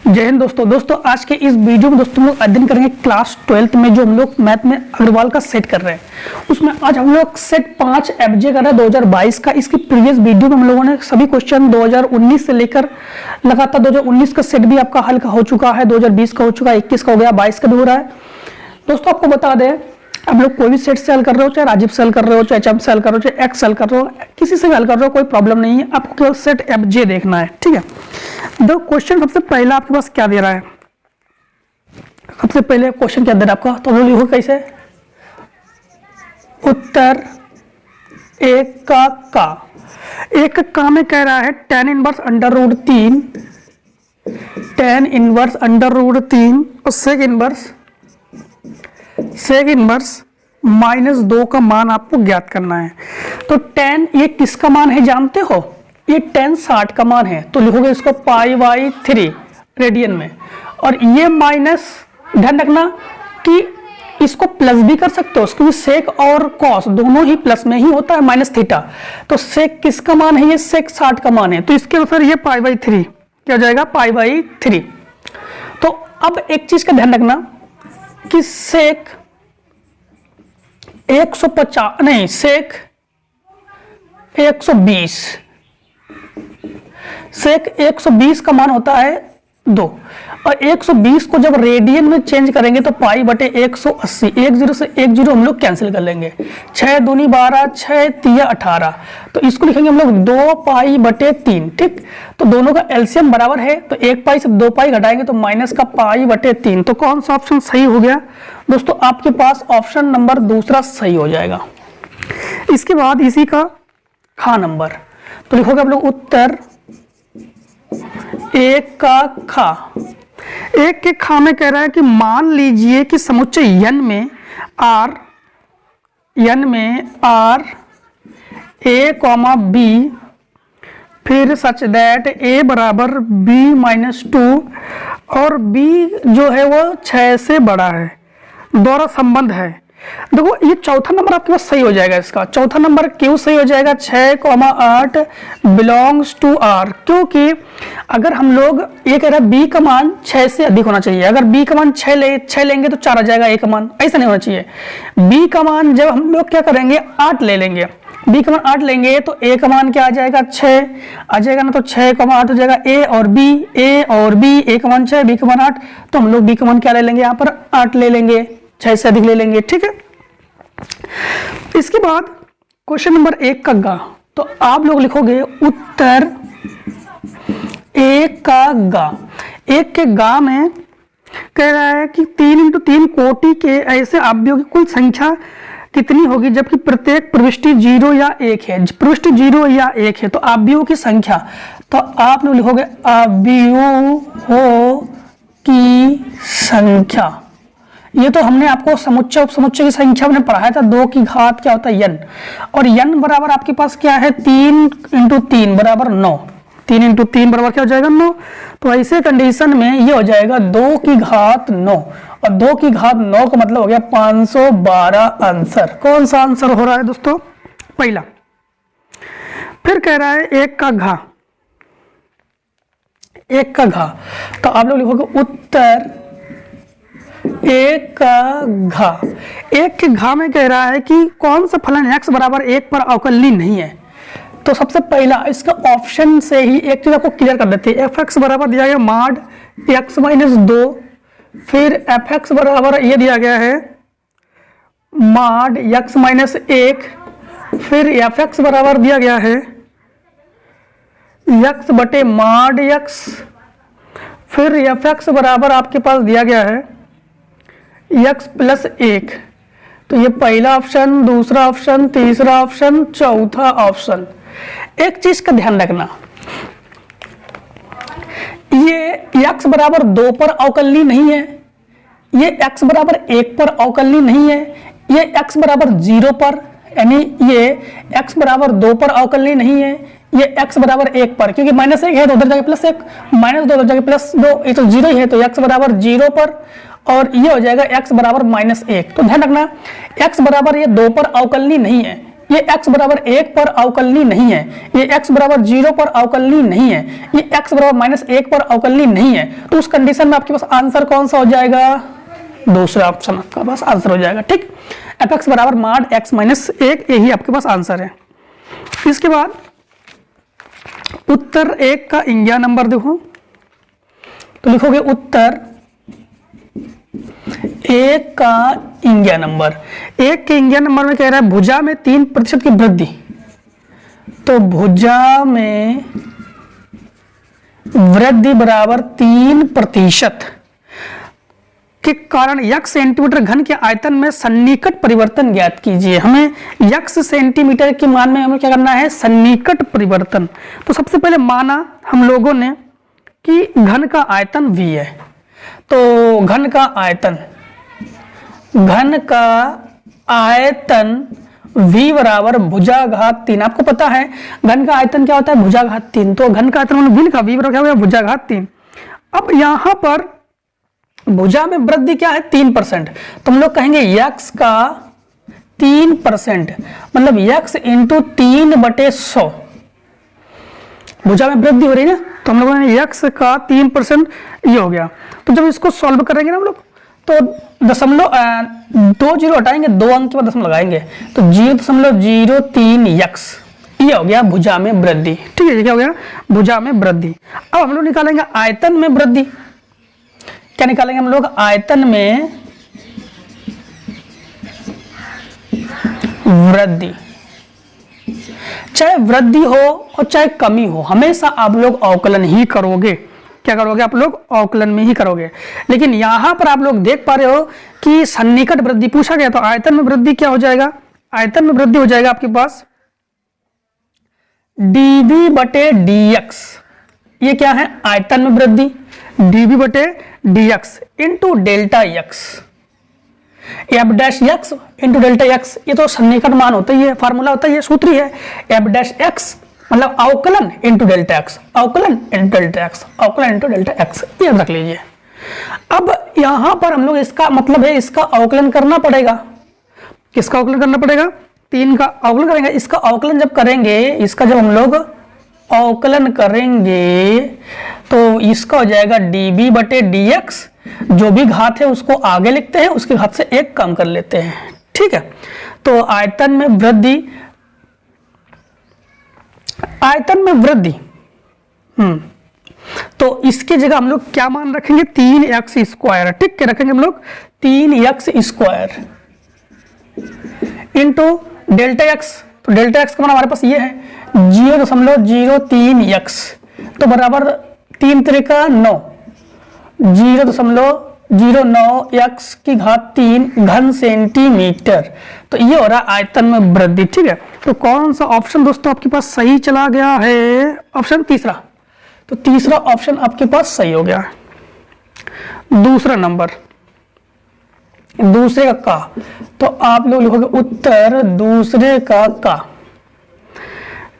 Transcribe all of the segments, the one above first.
जय हिंद दोस्तों आज के इस वीडियो में दोस्तों हम लोग अध्ययन करेंगे क्लास 12th में जो हम लोग मैथ में अग्रवाल का सेट कर रहे हैं। उसमें आज हम लोग सेट 5 एफजे कर रहे हैं 2022 का। इसकी प्रीवियस वीडियो में हम लोगों ने सभी क्वेश्चन 2019 से लेकर लगातार 2019 का सेट भी आपका हल का हो चुका है, 2020 का हो चुका है, 21 का हो गया, 22 का भी हो रहा है। दोस्तों आपको बता दें, आप लोग कोई भी सेट से हल कर रहे हो, चाहे राजीव से हल कर रहे हो, चाहे चम से हल कर रहे हो, चाहे एक्स हल कर रहे हो, किसी से भी हल कर रहे हो, कोई प्रॉब्लम नहीं है। आपको केवल सेट एफजे देखना है, ठीक है। दो क्वेश्चन सबसे पहला आपके पास क्या दे रहा है, सबसे पहले क्वेश्चन क्या दे रहा है आपका, तो लिखो कैसे, उत्तर एक का में कह रहा है tan inverse under root 3, tan inverse under root 3 और सेक इनवर्स -2 का मान आपको ज्ञात करना है। तो tan ये किसका मान है जानते हो, ये tan 60 का मान है, तो लिखोगे इसको π/3 रेडियन में। और ये माइनस, ध्यान रखना कि इसको प्लस भी कर सकते हो क्योंकि सेक और कॉस दोनों ही प्लस में ही होता है, माइनस थीटा। तो सेक किसका मान है, ये सेक 60 का मान है, तो इसके अनुसार ये π/3 क्या हो जाएगा, π/3। तो अब एक चीज का ध्यान रखना कि सेक 150 नहीं, सेक 120, सेक 120 का मान होता है 2, और 120 को जब रेडियन में चेंज करेंगे तो π/180, 10 से 10 हम लोग कैंसिल कर लेंगे, 6 दूनी 12, 6 तिया 18, तो इसको लिखेंगे हम लोग 2π/3, ठीक। तो दोनों का एलसीएम बराबर है, तो 1 पाई से 2 पाई घटाएंगे तो माइनस का π/3। तो कौन सा ऑप्शन सही हो गया दोस्तों, आपके पास ऑप्शन नंबर दूसरा सही हो जाएगा। इसके बाद इसी का खा नंबर, तो लिखोगे आप लोग उत्तर एक का खा। एक के खा में कह रहा है कि मान लीजिए कि समुच्चय n में r a, b फिर सच दैट a बराबर b-2 और b जो है वो 6 से बड़ा है, द्वारा संबंध है। देखो ये चौथा नंबर आपके पास सही हो जाएगा। इसका चौथा नंबर क्यों सही हो जाएगा, 6,8 बिलोंग्स टू r, क्योंकि अगर हम लोग ये कह रहे हैं b का मान 6 से अधिक होना चाहिए, अगर b का मान 6 लेंगे तो 4 आ जाएगा a का मान, ऐसा नहीं होना चाहिए। b का मान जब हम लोग क्या करेंगे 8 ले लेंगे, b का मान 8 लेंगे तो a का मान क्या आ जाएगा 6 आ जाएगा ना, तो 6,8 हो जाएगा a और b, a का मान 6 b का मान 8, तो हम लोग b का मान क्या ले लेंगे, यहाँ पर 8 ले लेंगे, 6 से अधिक ले लेंगे, ठीक है। इसके बाद क्वेश्चन नंबर 1 का गा, तो आप लोग लिखोगे उत्तर एक का गा। एक के गा में कह रहा है कि 3 × 3 कोटि के ऐसे अवयवों की कुल संख्या कितनी होगी जबकि प्रत्येक प्रविष्टि 0 या 1 है, प्रविष्टि 0 या 1 है, तो अवयवों की संख्या, तो आप लोग लिखोगे अवयवों की संख्या। ये तो हमने आपको समुच्चय उपसमुच्चय की संख्या हमने पढ़ाया था, 2 की घात क्या होता है n, और n बराबर आपके पास क्या है 3 × 3 बराबर 9, 3 × 3 बराबर क्या हो जाएगा 9। तो ऐसे कंडीशन में ये हो जाएगा 2 की घात 9, और 2 की घात 9 का मतलब हो गया 512 आंसर। कौन सा आंसर हो रहा है दोस्तों, पहला। फिर कह रहा है एक का घा, एक का घा, तो आप लोग लिखोगे उत्तर एक का घा। एक के घा में कह रहा है कि कौन सा फलन x बराबर 1 पर अवकलनीय नहीं है। तो सबसे पहला इसका ऑप्शन से ही एक चीज आपको क्लियर कर देते हैं, fx बराबर दिया गया माड x-2, फिर fx बराबर ये दिया गया है माड x-1, फिर fx बराबर दिया गया है x बटे माड x, फिर fx बराबर आपके पास दिया गया है x+1। तो ये पहला ऑप्शन, दूसरा ऑप्शन, तीसरा ऑप्शन, चौथा ऑप्शन। एक चीज का ध्यान रखना, ये x बराबर 2 पर अवकलनीय नहीं है, ये x बराबर 1 पर अवकलनीय नहीं है, ये x बराबर 0 पर, यानी ये x बराबर 2 पर अवकलनीय नहीं है, ये x बराबर 1 पर, क्योंकि -1 है तो उधर जाके +1, -2 उधर जाके +2, ये तो 0 ही है, तो x बराबर 0 पर, और ये हो जाएगा x बराबर -1। तो ध्यान रखना x बराबर ये 2 पर अवकलनीय नहीं है, ये x बराबर 1 पर अवकलनीय नहीं है, ये x बराबर 0 पर अवकलनीय नहीं है, ये x बराबर -1 पर अवकलनीय नहीं है, तो उस कंडीशन में आपके पास आंसर कौन सा हो जाएगा? दूसरा ऑप्शन आपका पास आंसर हो जाएगा। ठीक, fx बराबर mod x - 1, यही आपके पास आंसर है। इसके बाद उत्तर 1 का इंगिया नंबर देखो, तो लिखोगे उत्तर 1 का इंगिया नंबर। 1 के इंगिया नंबर में कह रहा है भुजा में 3% की वृद्धि, तो भुजा में वृद्धि बराबर 3% के कारण यक्स सेंटीमीटर घन के आयतन में सन्निकट परिवर्तन ज्ञात कीजिए। हमें यक्स सेंटीमीटर की मान में हमें क्या करना है? सन्निकट परिवर्तन। तो सबसे पहले माना हम लोगों ने कि घन का आयतन v है, तो घन का आयतन v बराबर भुजाघात 3। आपको पता है घन का आयतन क्या होता है? भुजाघात 3। तो घन का आयतन हमने v लिखा, v बराबर क्या हो गया? भुजाघात 3। अब यहां पर भुजा में वृद्धि क्या है? 3%। तो हम लोग कहेंगे यक्स का 3%, मतलब यक्स इंटू 3/100। भुजा में वृद्धि हो रही है ना, तो हम लोगों ने यक्स का 3% ये हो गया। तो जब इसको सॉल्व करेंगे ना हम लोग, तो दशमलव 2 जीरो हटाएंगे, 2 अंक के बाद दशमलव लगाएंगे, तो 0.03 यक्स ये हो गया भुजा में वृद्धि। ठीक है, ये क्या हो गया? भुजा में वृद्धि। अब हम लोग निकालेंगे आयतन में वृद्धि। क्या निकालेंगे हम लोग? आयतन में वृद्धि। चाहे वृद्धि हो और चाहे कमी हो, हमेशा आप लोग अवकलन ही करोगे। क्या करोगे? आप लोग अवकलन में ही करोगे। लेकिन यहां पर आप लोग देख पा रहे हो कि सन्निकट वृद्धि पूछा गया, तो आयतन में वृद्धि क्या हो जाएगा? आयतन में वृद्धि हो जाएगा आपके पास dv/dx। ये क्या है? आयतन में वृद्धि dv/dx into delta x, f' into delta x। ये तो सन्निकट मान होता ही है, फार्मूला होता ही है, सूत्र ही है। f' मतलब अवकलन इंटू डेल्टा x, अवकलन इंटू डेल्टा x, अवकलन इंटू डेल्टा x, ये रख लीजिए। अब यहां पर हम लोग इसका मतलब है इसका अवकलन करना पड़ेगा। किसका अवकलन करना पड़ेगा? 3 का अवकलन करेंगे। इसका अवकलन जब करेंगे, इसका जब हम लोग अवकलन करेंगे तो इसका हो जाएगा dv/dx। जो भी घात है उसको आगे लिखते हैं, उसके घात से 1 कम कर लेते हैं। ठीक है, तो आयतन में वृद्धि, आयतन में वृद्धि तो इसकी जगह हम लोग क्या मान रखेंगे? 3x²। ठीक है, रखेंगे हम लोग 3x² इंटू डेल्टा x। तो डेल्टा x का मान हमारे पास ये है 0.03 x, तो बराबर 3 त्रिका 9, 0.09 x की घात 3 घन सेंटीमीटर। तो ये हो रहा है आयतन में वृद्धि। ठीक है, तो कौन सा ऑप्शन दोस्तों आपके पास सही चला गया है? ऑप्शन तीसरा। तो तीसरा ऑप्शन आपके पास सही हो गया। दूसरा नंबर, दूसरे का तो आप लोग लिखोगे उत्तर दूसरे का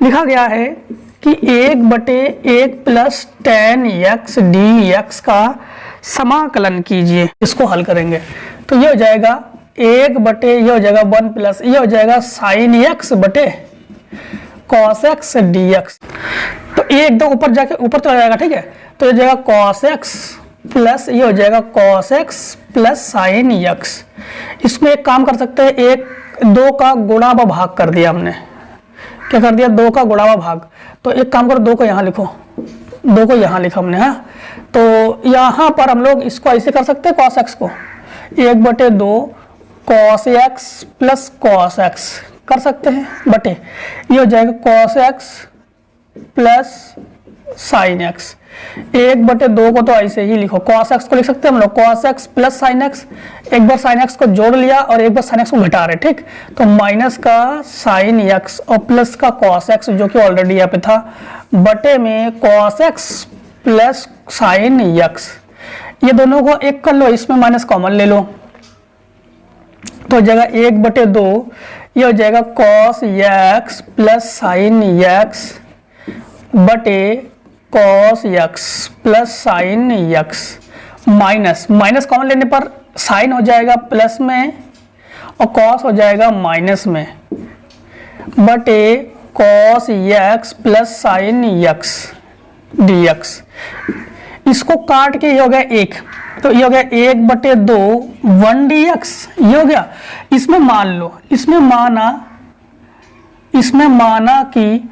लिखा गया है कि 1/1 + tan x dx का समाकलन कीजिए। इसको हल करेंगे तो ये हो जाएगा 1/, ये हो जाएगा 1 प्लस ये हो जाएगा sin x बटे cos x dx। तो एक दो ऊपर जाके ऊपर चला जाएगा। ठीक है, तो ये हो जाएगा cos x प्लस ये हो जाएगा cos x plus sin x। इसमें एक काम कर सकते हैं, 1 2 का गुणा व भाग कर दिया हमने। क्या कर दिया? 2 का गुणा व भाग। तो एक काम करो, 2 को यहाँ लिखो, 2 को यहाँ लिखा हमने। हाँ, तो यहाँ पर हम लोग इसको ऐसे कर सकते हैं, cos x को 1/2 cos x plus cos x कर सकते हैं, बटे ये हो जाएगा cos x plus sin x। 1/2 को तो ऐसे ही लिखो, cos x को लिख सकते हैं हम लोग cos x plus sin x। एक बार sin x को जोड़ लिया और एक बार sin x को घटा रहे। ठीक, तो माइनस का sin x और प्लस का cos x जो कि ऑलरेडी यहाँ पे था, बटे में cos x plus sin x। ये दोनों को एक कर लो, इसमें माइनस कॉमन ले लो, तो हो जाएगा 1/2 ये हो जाएगा cos x plus sin x बटे cos x plus sin x minus minus common लेने पर sin हो जाएगा प्लस में और cos हो जाएगा माइनस में। बटे cos x plus sine x D x. इसको काट के ये हो गया 1, तो ये हो गया 1/2 1 dx, ये हो गया। इसमें मान लो, इसमें माना कि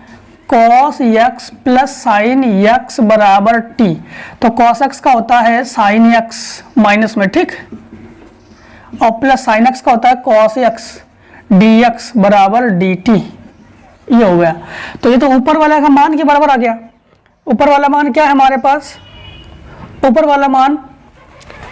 cos x plus sign x बराबर t, तो cos x का होता है साइन x माइनस में, ठीक, और प्लस साइन x का होता है cos x dx बराबर dt, ये हो गया। तो ये तो ऊपर वाला का मान के बराबर आ गया। ऊपर वाला मान क्या है हमारे पास? ऊपर वाला मान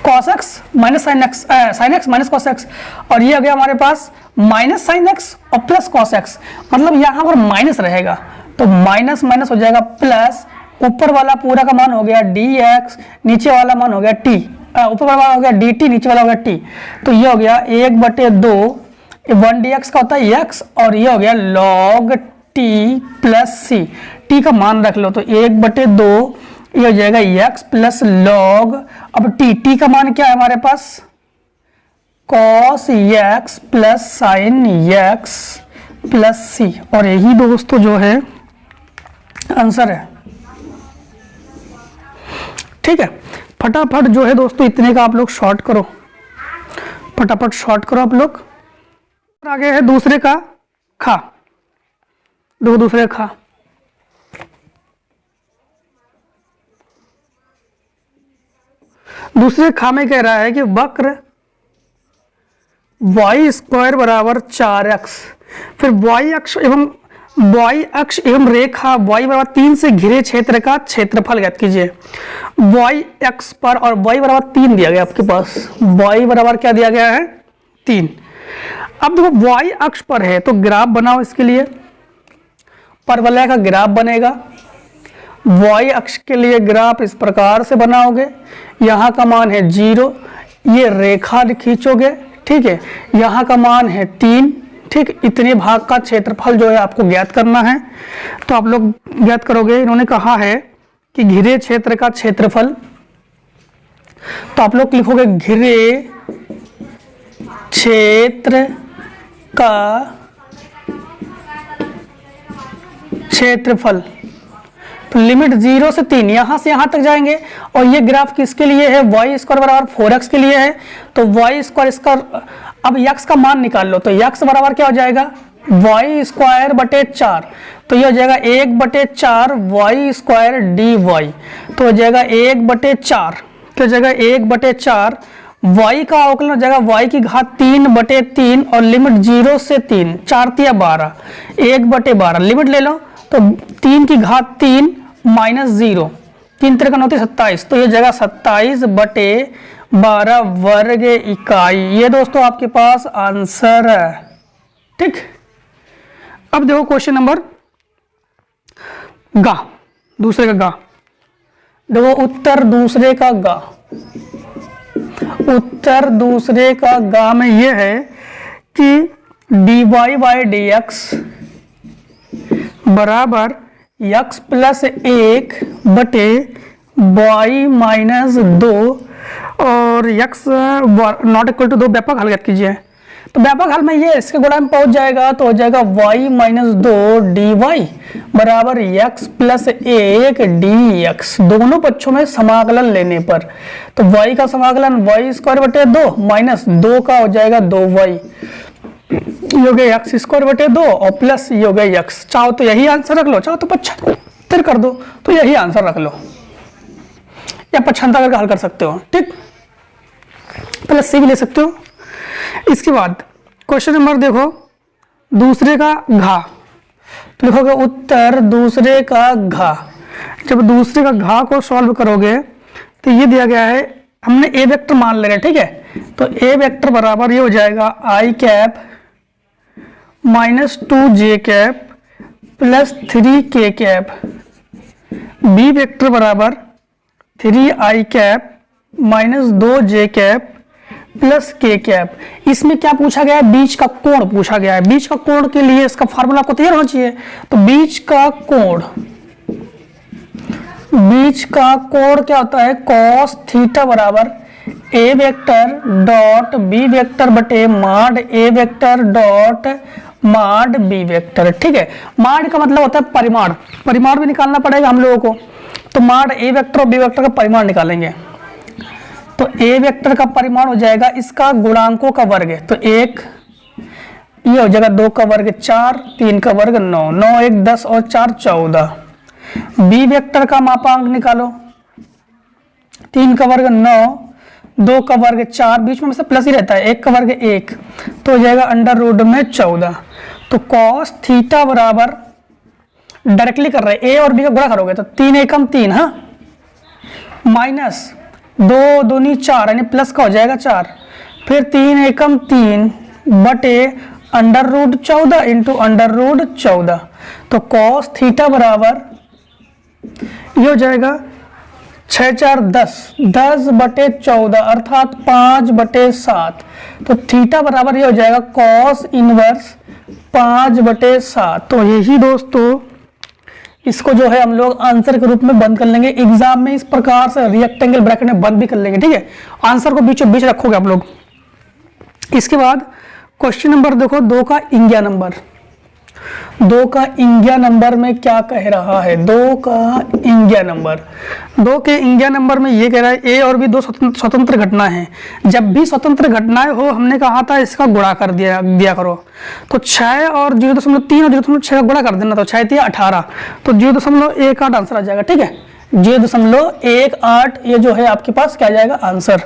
cos x minus sine x, sine x minus cos x, और ये आ गया हमारे पास माइनस साइन x और प्लस cos x, मतलब यहाँ पर माइनस रहेगा, तो माइनस माइनस हो जाएगा प्लस, ऊपर वाला पूरा का मान हो गया dx, नीचे वाला मान हो गया t, ऊपर वाला हो गया dt, नीचे वाला हो गया t, तो ये हो गया 1/2 1 dx का होता है x, और ये हो गया log t plus c, t का मान रख लो, तो 1/2 ये हो जाएगा x प्लस लॉग, अब t का मान क्या है हमारे पास? cos x plus sign x plus c, और यही दोस्तों जो है आंसर है। ठीक है, फटाफट जो है दोस्तों इतने का आप लोग शॉर्ट करो, फटाफट शॉर्ट करो आप लोग। आगे है दूसरे का खा, दो दूसरे खा, दूसरे खा में कह रहा है कि वक्र y स्क्वायर बराबर 4x, फिर y अक्ष एवं रेखा y बराबर 3 से घिरे क्षेत्र का क्षेत्रफल ज्ञात कीजिए। y अक्ष पर और y बराबर 3 दिया गया आपके पास, y बराबर क्या दिया गया है? 3। अब देखो y अक्ष पर है तो ग्राफ बनाओ, इसके लिए परवलय का ग्राफ बनेगा। y अक्ष के लिए ग्राफ इस प्रकार से बनाओगे, यहाँ का मान है 0, ये रेखा खींचोगे, ठीक है, यहाँ का मान है 3, ठीक, इतने भाग का क्षेत्रफल जो है आपको ज्ञात करना है, तो आप लोग ज्ञात करोगे। इन्होंने कहा है कि घिरे क्षेत्र का क्षेत्रफल, तो आप लोग लिखोगे घिरे क्षेत्र का क्षेत्रफल, तो लिमिट 0 से 3 यहाँ से यहाँ तक जाएंगे, और ये ग्राफ किसके लिए है? y स्क्वायर बराबर 4x के लिए है, तो y स्क्वायर इसका, अब x का मान निकाल लो, तो x बराबर क्या हो जाएगा? y स्क्वायर बटे 4, तो ये हो जाएगा 1/4 y स्क्वायर dy, तो हो जाएगा 1/4, तो हो जाएगा 1/4, y का अवकलन हो जाएगा y की घात 3/3, और लिमिट 0 से 3, 4 × 12, 1/12 लिमिट ले लो, तो 3 की घात 3 माइनस 0, 3 × 9 = 27, तो ये जगह 27/12 वर्ग इकाई। ये दोस्तों आपके पास आंसर है, ठीक। अब देखो क्वेश्चन नंबर गा, दूसरे का गा, देखो उत्तर दूसरे का गा, उत्तर दूसरे का गा में ये है कि dy/dx बराबर x प्लस 1 बटे y माइनस 2 और x नॉट इक्वल टू 2, व्यापक हल ज्ञात कीजिए। तो व्यापक हल में ये इसके गुणा में पहुंच जाएगा, तो हो जाएगा y माइनस 2 dy बराबर x प्लस 1 dx, दोनों पक्षों में समाकलन लेने पर, तो y का समाकलन y स्क्वायर बटे 2 माइनस 2 का हो जाएगा 2y, ये हो गया x स्क्वायर बटे 2 और प्लस ये हो गया x। चाहो तो यही आंसर रख लो, चाहो तो 75 कर दो, तो यही आंसर रख लो, या 75 करके हल कर सकते हो, ठीक, प्लस c भी ले सकते हो। इसके बाद क्वेश्चन नंबर देखो दूसरे का घा, तो लिखोगे उत्तर दूसरे का घा। जब दूसरे का घा को सॉल्व करोगे तो ये दिया गया है, हमने a वेक्टर मान ले रहे हैं, ठीक है, तो a वेक्टर बराबर ये हो जाएगा i cap minus 2j cap plus 3k cap, b vector बराबर 3i cap minus 2j cap plus k cap. इसमें क्या पूछा गया है? बीच का कोण पूछा गया है। बीच का कोण के लिए इसका फार्मूला आपको तैयार होना चाहिए, तो बीच का कोण, बीच का कोण क्या होता है? cos थीटा बराबर a vector dot b vector बटे mod a vector dot mod B vector. ठीक है, मॉड का मतलब होता है परिमाण, परिमाण भी निकालना पड़ेगा हम लोगों को। तो मॉड ए वेक्टर और बी वेक्टर का परिमाण निकालेंगे। तो ए वेक्टर का परिमाण हो जाएगा इसका गुणांकों का वर्ग है, तो 1, ये हो जाएगा 2 का वर्ग 4, 3 का वर्ग 9, 9 1 10 और 4 14। बी वेक्टर का मापांक निकालो, 3 का वर्ग 9, 2 का वर्ग 4, बीच में प्लस ही रहता है, 1 का वर्ग 1, तो हो जाएगा अंडर रूट में 14। तो कॉस थीटा बराबर, डायरेक्टली कर रहे हैं, ए और बी का गुणा करोगे तो 3 एकम 3, हाँ, माइनस 2 दूनी 4 यानी प्लस का हो जाएगा 4, फिर 3 एकम 3 बटे under root 14 into under root 14। तो कॉस थीटा बराबर ये हो जाएगा 6 4 10, 10 बटे 14 अर्थात 5 बटे 7। तो थीटा बराबर ये हो जाएगा कॉस इनवर्स 5 बटे 7। तो यही दोस्तों इसको जो है हम लोग आंसर के रूप में बंद कर लेंगे। एग्जाम में इस प्रकार से रेक्टेंगल ब्रैकेट में बंद भी कर लेंगे। ठीक है, आंसर को बीचों बीच रखोगे आप लोग। इसके बाद क्वेश्चन नंबर देखो 2 का इंगिया नंबर, 2 का इंगिया नंबर में क्या कह रहा है, 2 का इंगिया नंबर, 2 के इंगिया नंबर में ये कह रहा है ए और बी 2 स्वतंत्र घटना है। जब भी स्वतंत्र घटनाएं हो हमने कहा था इसका गुणा कर दिया करो। तो 6 और 0.3 और 0.6 का गुणा कर देना, तो 6 3 18, तो 0.18 आंसर आ जाएगा। ठीक है, 0.18 ये जो है आपके पास क्या आ जाएगा आंसर।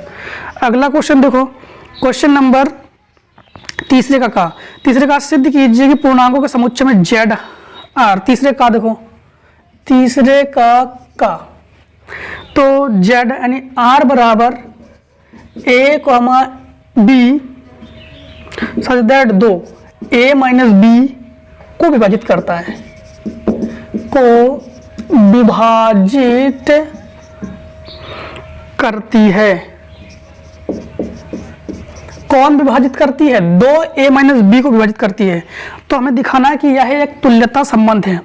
अगला क्वेश्चन देखो, क्वेश्चन नंबर तीसरे का सिद्ध कीजिए कि पूर्णांकों के समुच्चय में जेड आर, तीसरे का देखो, तीसरे का तो जेड यानी आर बराबर A comma B such that 2 A minus B को विभाजित करता है, को विभाजित करती है। कौन विभाजित करती है? 2a माइनस बी को विभाजित करती है। तो हमें दिखाना है कि यह एक तुल्यता संबंध है।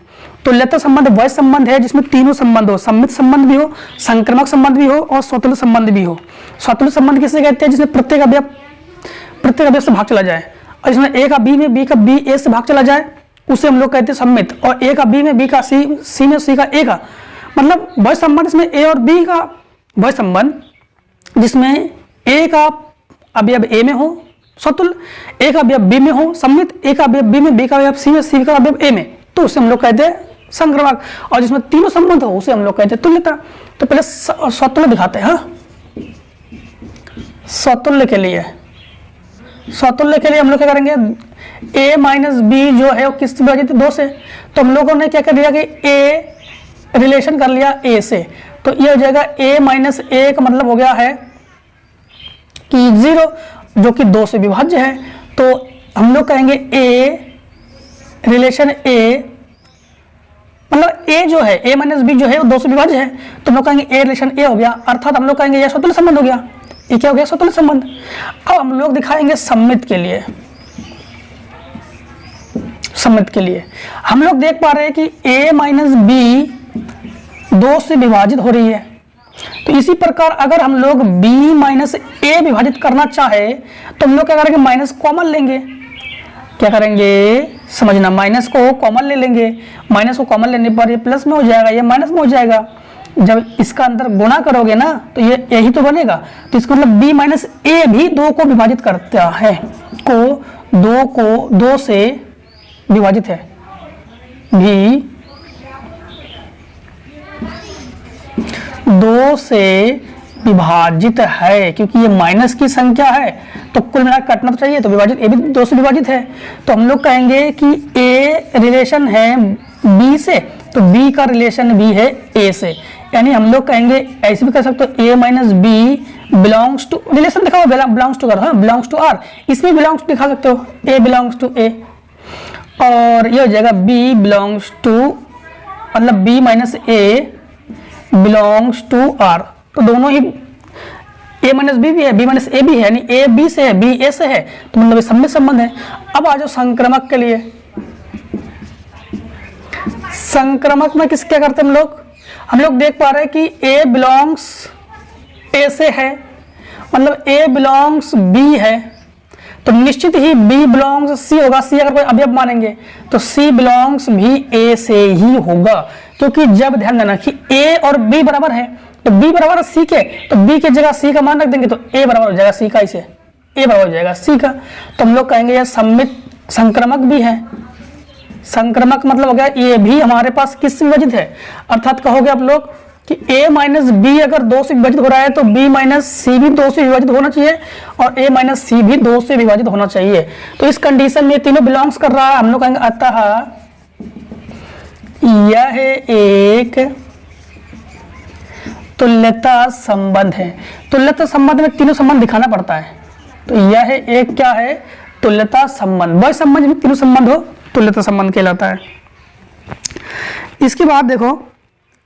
तुल्यता संबंध वह संबंध है जिसमें तीनों संबंध हो, सम्मित संबंध भी हो, संक्रमक संबंध भी हो और स्वतुल्य संबंध भी हो। स्वतुल्य संबंध किसे कहते हैं? जिसमें प्रत्येक अवयव से भाग चला जाए, और जिसमें ए का बी में, बी का बी ए से भाग चला जाए उसे हम लोग कहते हैं सम्मित, और ए का बी में, बी का सी में, सी का ए का, मतलब वह संबंध इसमें ए और बी का, वह संबंध जिसमें ए का अवयव ए में हो स्वतुल्य, ए का अवयव बी में हो सम्मित, ए का अवयव बी में, बी का अवयव सी में, सी का अवयव ए में, तो उसे हम लोग कहते हैं संक्रमक, और जिसमें तीनों संबंध हो उसे हम लोग कहते हैं तुल्यता। तो पहले स्वतुल्य दिखाते हैं। हाँ, स्वतुल्य के लिए हम लोग क्या करेंगे, ए माइनस बी जो है वो किससे विभाजित है? 2 से। तो हम लोगों ने क्या कर दिया कि ए रिलेशन कर लिया ए से, तो ये हो जाएगा ए माइनस ए का मतलब हो गया है कि 0 जो कि 2 से विभाज्य है। तो हम लोग कहेंगे ए रिलेशन ए, मतलब ए जो है ए माइनस बी जो है वो 2 से विभाज्य है, तो हम लोग कहेंगे ए रिलेशन ए हो गया, अर्थात हम लोग कहेंगे यह स्वतुल्य संबंध हो गया। ये क्या हो गया? स्वतुल्य संबंध। अब हम लोग दिखाएंगे सम्मित के लिए। सम्मित के लिए हम लोग देख पा रहे हैं कि ए माइनस बी 2 से विभाजित हो रही है, तो इसी प्रकार अगर हम लोग b माइनस ए विभाजित करना चाहे तो हम लोग क्या करेंगे? माइनस कॉमन लेंगे। क्या करेंगे? समझना, माइनस को कॉमन ले लेंगे। माइनस को कॉमन लेने पर ये प्लस में हो जाएगा, ये माइनस में हो जाएगा। जब इसका अंदर गुणा करोगे ना तो ये यही तो बनेगा। तो इसका मतलब b माइनस ए भी 2 को विभाजित करता है, को 2 से विभाजित है, भी 2 से विभाजित है, क्योंकि ये माइनस की संख्या है तो कुल मिलाकर कटना तो चाहिए, तो विभाजित ए भी 2 से विभाजित है। तो हम लोग कहेंगे कि ए रिलेशन है बी से, तो बी का रिलेशन भी है ए से, यानी हम लोग कहेंगे ऐसे भी कर सकते हो A minus B belongs to, relation दिखाओ बिलोंग्स टू कर, हाँ बिलोंग्स टू आर, इसमें बिलोंग्स दिखा सकते हो ए बिलोंग्स टू ए, और ये हो जाएगा बी बिलोंग्स टू, मतलब B minus A belongs to R. तो दोनों ही a माइनस बी भी है, b माइनस ए भी है, यानी a b से है, b a से है, तो मतलब सम्मित संबंध है। अब आ जाओ संक्रमक के लिए। संक्रमक में किस क्या करते हैं हम लोग देख पा रहे हैं कि a बिलोंग्स a से है, मतलब a बिलोंग्स b है, तो निश्चित ही B बिलोंग्स C होगा। C अगर कोई अवयव मानेंगे तो C बिलोंग्स भी A से ही होगा, क्योंकि जब ध्यान देना कि A और B बराबर है तो B बराबर C के, तो B की जगह C का मान रख देंगे तो A बराबर हो जाएगा C का, इसे A बराबर हो जाएगा C का। तो हम लोग कहेंगे यह सममित संक्रमक भी है। संक्रमक मतलब हो गया ये भी हमारे पास किससे विभाजित है, अर्थात कहोगे आप लोग कि A माइनस बी अगर 2 से विभाजित हो रहा है तो B माइनस सी भी 2 से विभाजित होना चाहिए और A माइनस सी भी 2 से विभाजित होना चाहिए। तो इस कंडीशन में तीनों बिलोंग्स कर रहा है, हम लोग कहेंगे अतः यह एक तुल्यता संबंध है। तुल्यता संबंध में तीनों संबंध दिखाना पड़ता है, तो यह एक क्या है, तुल्यता संबंध। वह संबंध में तीनों संबंध हो तुल्यता संबंध कहलाता है। इसके बाद देखो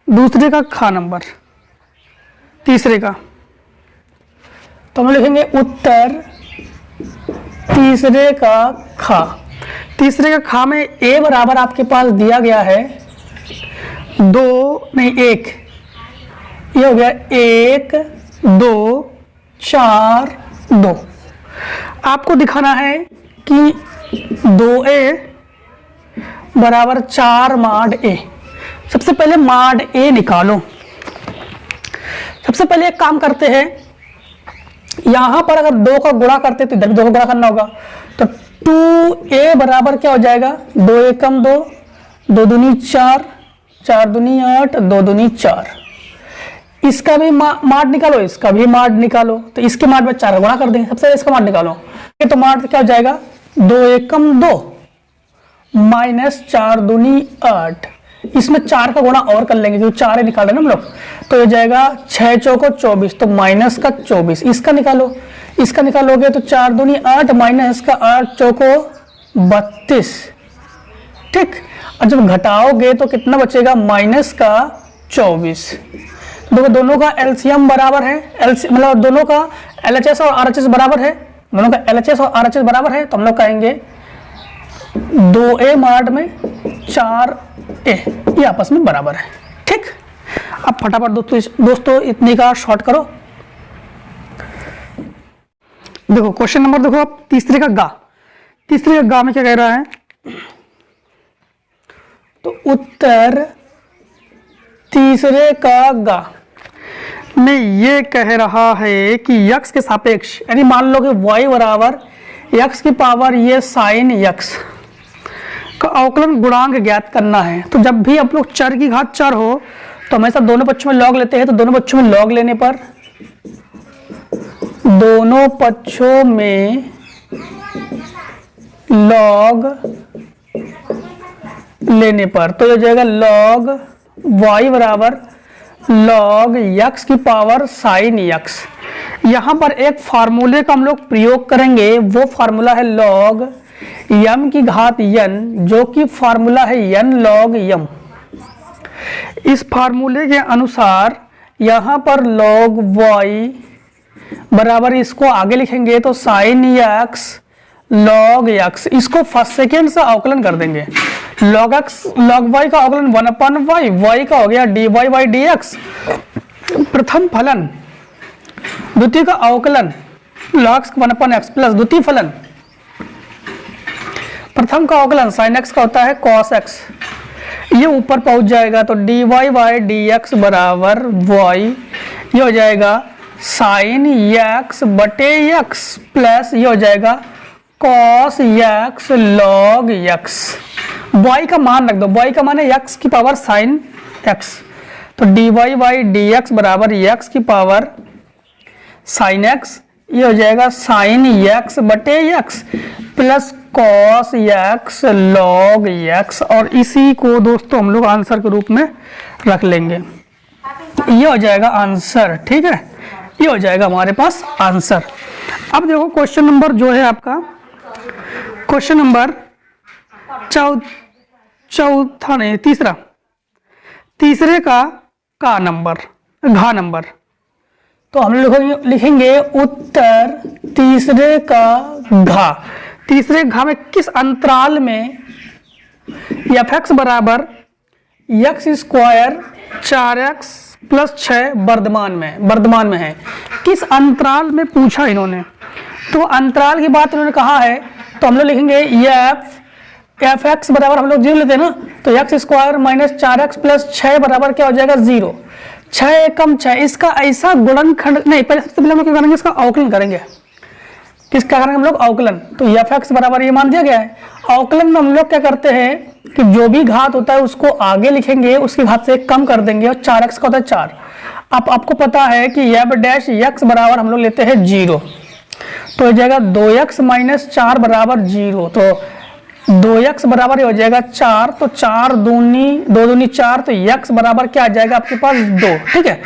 दूसरे का खा नंबर, तीसरे का, तो हम लिखेंगे उत्तर तीसरे का खा। तीसरे का खा में A बराबर आपके पास दिया गया है 2 नहीं 1, ये हो गया 1 2 4 2। आपको दिखाना है कि 2A बराबर 4 माड A। सबसे पहले माड A निकालो। सबसे पहले एक काम करते हैं, यहां पर अगर 2 का गुणा करते तो इधर भी 2 का गुणा करना होगा, तो 2A बराबर क्या हो जाएगा, 2 एकम 2, 2 दूनी 4, 4 दूनी 8, 2 दूनी 4। इसका भी माड निकालो, इसका भी माड निकालो, तो इसके माड में 4 गुणा कर देंगे। सबसे पहले इसका माड निकालो, तो माड क्या हो जाएगा, 2 एकम 2 माइनस 4 दूनी 8। इसमें 4 का गुणा और कर लेंगे क्योंकि 4 निकाल रहे ना हम लोग, तो ये जाएगा 6 चौको 24, तो माइनस का 24। इसका निकालो, इसका निकालोगे तो 4 दूनी 8 माइनस का 8 चौको 32। ठीक, और जब घटाओगे तो कितना बचेगा, माइनस का 24। देखो दोनों का एलसीएम बराबर है, मतलब दोनों का एलएचएस और आरएचएस बराबर है, दोनों का एलएचएस और आरएचएस बराबर है, तो हम लोग कहेंगे 2A माड में 4A ये आपस में बराबर है। ठीक, अब फटाफट दोस्तों इतनी का शॉर्ट करो। देखो क्वेश्चन नंबर देखो आप तीसरे का गा, तीसरे का गा में क्या कह रहा है, तो उत्तर तीसरे का गा में ये कह रहा है कि यक्स के सापेक्ष, यानी मान लो कि y बराबर यक्स की पावर ये साइन यक्स का अवकलन गुणांक ज्ञात करना है। तो जब भी आप लोग चर की घात 4 हो तो हमेशा दोनों पक्षों में लॉग लेते हैं, तो दोनों पक्षों में लॉग लेने पर, दोनों पक्षों में लॉग लेने पर तो ये जाएगा लॉग y बराबर लॉग यक्स की पावर साइन यक्स। यहां पर एक फार्मूले का हम लोग प्रयोग करेंगे, वो फार्मूला है लॉग यम की घात n, जो कि फार्मूला है n लॉग यम। इस फार्मूले के अनुसार यहां पर लॉग y बराबर, इसको आगे लिखेंगे तो साइन यक्स लॉग यक्स, इसको फर्स्ट सेकेंड से अवकलन कर देंगे। लॉग एक्स लॉग y का अवकलन 1/y, y का हो गया dy बाई dx। प्रथम फलन द्वितीय का अवकलन log 1/x प्लस द्वितीय फलन प्रथम का अवकलन sin x का होता है cos x। ये ऊपर पहुंच जाएगा तो dy बाई dx बराबर y, ये हो जाएगा sin x बटे x प्लस ये हो जाएगा cos x log x। y का मान रख दो, y का मान है x की पावर sin x, तो dy बाई dx बराबर x की पावर sin x, ये हो जाएगा sin x बटे x plus cos x log x। और इसी को दोस्तों हम लोग आंसर के रूप में रख लेंगे, ये हो जाएगा आंसर। ठीक है, ये हो जाएगा हमारे पास आंसर। अब देखो क्वेश्चन नंबर जो है आपका, क्वेश्चन नंबर चौथा नहीं तीसरा, तीसरे का नंबर घा नंबर, तो हम लोग लिखेंगे उत्तर तीसरे का घा। तीसरे घा में किस अंतराल में f(x) बराबर x स्क्वायर 4x प्लस 6 वर्तमान में है, किस अंतराल में पूछा इन्होंने। तो अंतराल की बात उन्होंने कहा है, तो हम लोग लिखेंगे एफ एक्स बराबर हम लोग 0 लेते हैं ना, तो x square minus 4x plus 6 बराबर क्या हो जाएगा 0। 6 एकम 6, इसका ऐसा गुणनखंड नहीं, पहले सबसे पहले हम लोग क्या करेंगे, इसका अवकलन करेंगे। किसका करेंगे हम लोग, अवकलन। तो एफ एक्स बराबर ये मान दिया गया है। अवकलन में हम लोग क्या करते हैं कि जो भी घात होता है उसको आगे लिखेंगे, उसकी घात से कम कर देंगे, और 4x का होता है 4। अब आपको पता है कि एफ डैश एक्स बराबर हम लोग लेते हैं 0, तो हो जाएगा 2x माइनस 4 बराबर 0। तो 2x बराबर हो जाएगा 4, तो 4 दूनी 2 दूनी 4, तो x बराबर क्या आ जाएगा आपके पास 2। ठीक है,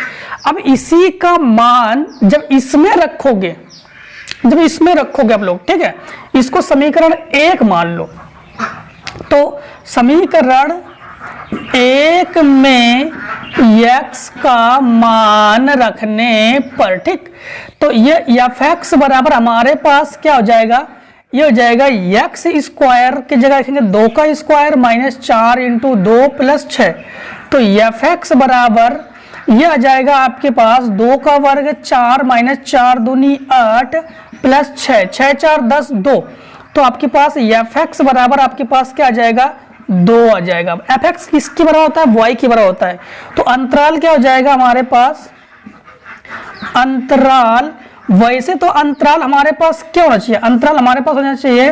अब इसी का मान जब इसमें रखोगे, आप लोग, ठीक है, इसको समीकरण 1 मान लो, तो समीकरण 1 में x का मान रखने पर, ठीक, तो ये एफ एक्स बराबर हमारे पास क्या हो जाएगा, ये हो जाएगा एक्स स्क्वायर की जगह लिखेंगे 2 का स्क्वायर माइनस 4 इंटू 2 प्लस 6, तो एफ एक्स बराबर ये आ जाएगा आपके पास 2 का वर्ग 4 माइनस 4 दूनी 8 प्लस 6, 6 4 10 2, तो आपके पास एफ एक्स बराबर आपके पास क्या आ जाएगा 2 आ जाएगा। एफ एक्स किसके बराबर होता है, वाई के बराबर होता है। तो अंतराल क्या हो जाएगा हमारे पास, अंतराल, वैसे तो अंतराल हमारे पास क्या होना चाहिए, अंतराल हमारे पास होना चाहिए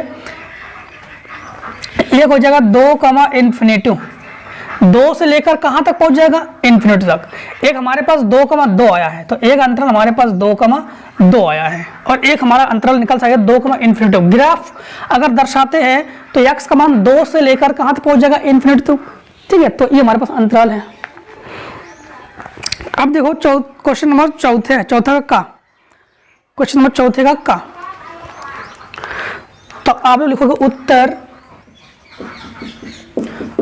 एक हो जाएगा 2 कमा इन्फिनिटी, 2 से लेकर कहां तक पहुंच जाएगा, इन्फिनिटी तक। एक हमारे पास 2,2 आया है, तो एक अंतराल हमारे पास 2,2 आया है, और एक हमारा अंतराल निकल सकता है 2, इन्फिनिटी। ग्राफ अगर दर्शाते हैं तो x का मान 2 से लेकर कहां तक पहुंच जाएगा, इन्फिनिटी तक। ठीक है, तो ये हमारे पास अंतराल है। अब देखो क्वेश्चन नंबर चौथा का क्वेश्चन नंबर चौथे का तो आप लोग लिखोगे उत्तर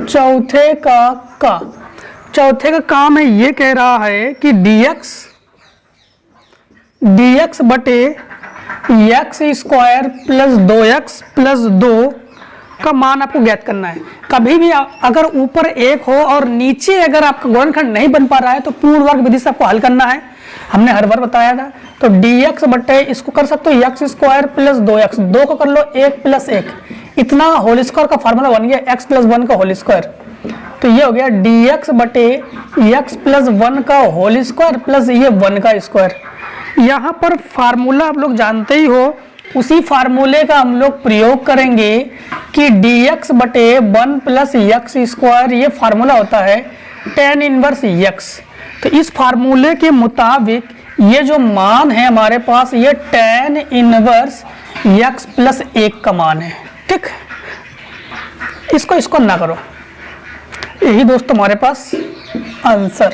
चौथे का काम है, ये कह रहा है कि dx बटे x square plus 2x plus 2 का मान आपको ज्ञात करना है। कभी भी अगर ऊपर 1 हो और नीचे अगर आपका गुणनखंड नहीं बन पा रहा है तो पूर्ण वर्ग विधि से आपको हल करना है, हमने हर बार बताया था। तो dx बटे इसको कर सकते हो एक्स स्क्वायर प्लस 2x, 2 को कर लो 1 प्लस 1, इतना होल स्क्वायर का फार्मूला बन गया x प्लस 1 का होल स्क्वायर। तो ये हो गया dx बटे x प्लस 1 का होल स्क्वायर प्लस ये 1 का स्क्वायर। यहाँ पर फार्मूला आप लोग जानते ही हो, उसी फार्मूले का हम लोग प्रयोग करेंगे कि dx बटे 1 प्लस एक्स स्क्वायर, ये फार्मूला होता है tan इनवर्स x। तो इस फार्मूले के मुताबिक ये जो मान है हमारे पास, ये tan इनवर्स x प्लस 1 का मान है। ठीक, इसको ना करो, यही दोस्तों हमारे पास आंसर।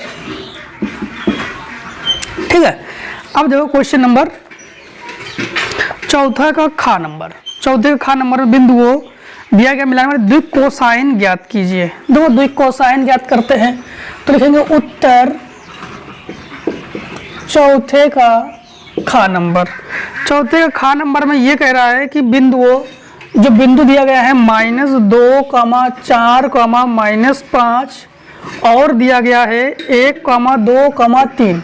ठीक है, अब देखो क्वेश्चन नंबर चौथे का खा नंबर में बिंदुओं दिया गया मिलान में द्विक कोसाइन ज्ञात कीजिए। देखो द्विक कोसाइन ज्ञात करते हैं, तो लिखेंगे उत्तर चौथे का खा नंबर में ये कह रहा है कि बिंदुओं, जो बिंदु दिया गया है -2, 4, -5 और दिया गया है 1, 2, 3,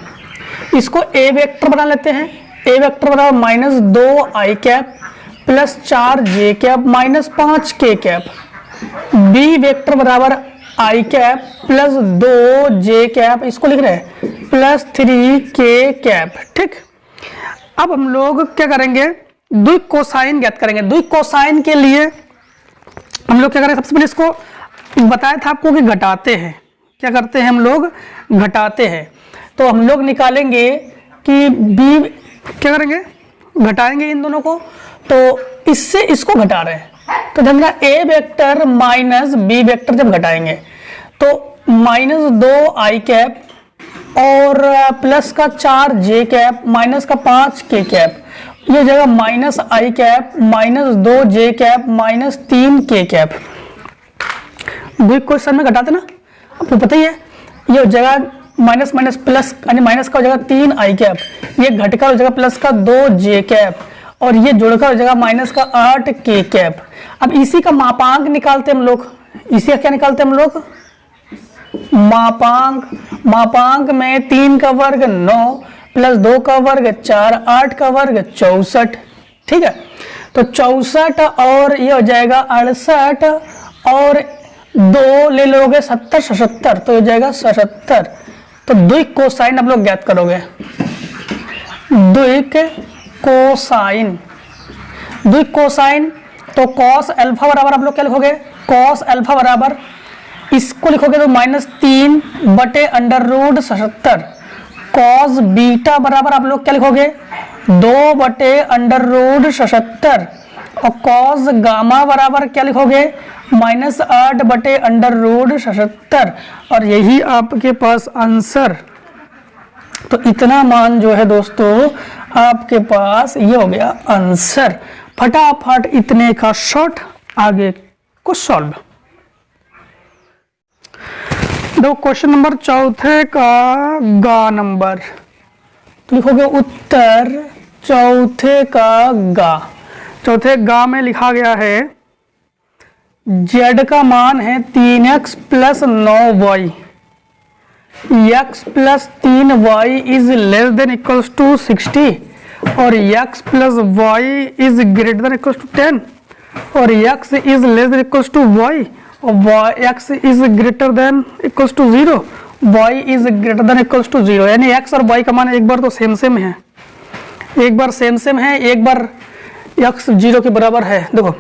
इसको ए वेक्टर बना लेते हैं। ए वेक्टर बराबर -2i cap plus 4j cap minus 5k cap. B vector बराबर i cap plus 2j cap, इसको लिख रहे हैं प्लस 3k कैप। ठीक, अब हम लोग क्या करेंगे, द्विक कोसाइन ज्ञात करेंगे। द्विक कोसाइन के लिए हम लोग क्या करेंगे, सबसे पहले इसको बताया था आपको कि घटाते हैं। क्या करते हैं हम लोग, घटाते हैं। तो हम लोग निकालेंगे कि बी, क्या करेंगे, घटाएंगे इन दोनों को, तो इससे इसको घटा रहे हैं, तो ध्यान रखना ए वेक्टर माइनस बी वेक्टर जब घटाएंगे तो -2i कैप और प्लस का 4j कैप माइनस का 5k कैप, ये जगह -i cap -2j cap -3k cap. द्विक क्वेश्चन में घटाते ना, आपको पता ही है, ये जगह माइनस माइनस प्लस यानी माइनस का हो जाएगा 3i कैप, ये घटकर हो जाएगा प्लस का 2j कैप, और ये जुड़कर हो जाएगा माइनस का 8k कैप। अब इसी का मापांक निकालते हम लोग, इसी का क्या निकालते हम लोग, मापांक में 3 का वर्ग 9 प्लस 2 का वर्ग 4, 8 का वर्ग 64। ठीक है, तो 64 और ये हो जाएगा 68 और 2 ले लोगे 70 77, तो हो जाएगा 77। तो द्विक कोसाइन आप लोग ज्ञात करोगे, द्विक कोसाइन, द्विक कोसाइन तो कॉस अल्फा बराबर आप लोग क्या लिखोगे, कॉस अल्फा बराबर इसको लिखोगे तो -3 बटे √77, कॉस बीटा बराबर आप लोग क्या लिखोगे 2 बटे √77 और कॉस गामा बराबर क्या लिखोगे -8 बटे √77 और यही आपके पास आंसर। तो इतना मान जो है दोस्तों आपके पास ये हो गया आंसर। फटाफट इतने का शॉर्ट आगे को सॉल्व। दो क्वेश्चन नंबर चौथे का गा नंबर, तो लिखोगे उत्तर चौथे का गा। चौथे गा में लिखा गया है z का मान है 3x + 9y, x + 3y is less than equals to 60 और x + y is greater than equals to 10 और x is less than equals to y और x is greater than equals to 0, y is greater than equals to 0, यानी x और y का मान एक बार तो same same है, एक बार सेम सेम है, एक बार x 0 के बराबर है। देखो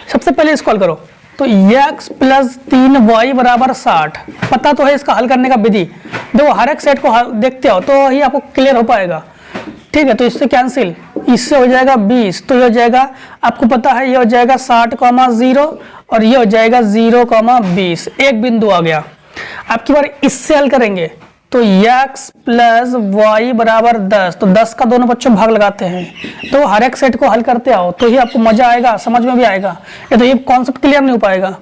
सबसे पहले इसको हल करो, तो x + 3y = 60, पता तो है इसका हल करने का विधि। देखो हर एक सेट को देखते हो तो ही आपको क्लियर हो पाएगा, ठीक है। तो इससे कैंसिल, इससे हो जाएगा 20, तो ये हो जाएगा आपको पता है ये हो जाएगा 60,0 और ये हो जाएगा 0,20, एक बिंदु आ गया। अब की बार इससे हल करेंगे तो x + y = 10, तो 10 का दोनों बच्चों भाग लगाते हैं। तो हर एक सेट को हल करते आओ तो ही आपको मजा आएगा, समझ में भी आएगा, ये तो ये कॉन्सेप्ट क्लियर नहीं हो पाएगा।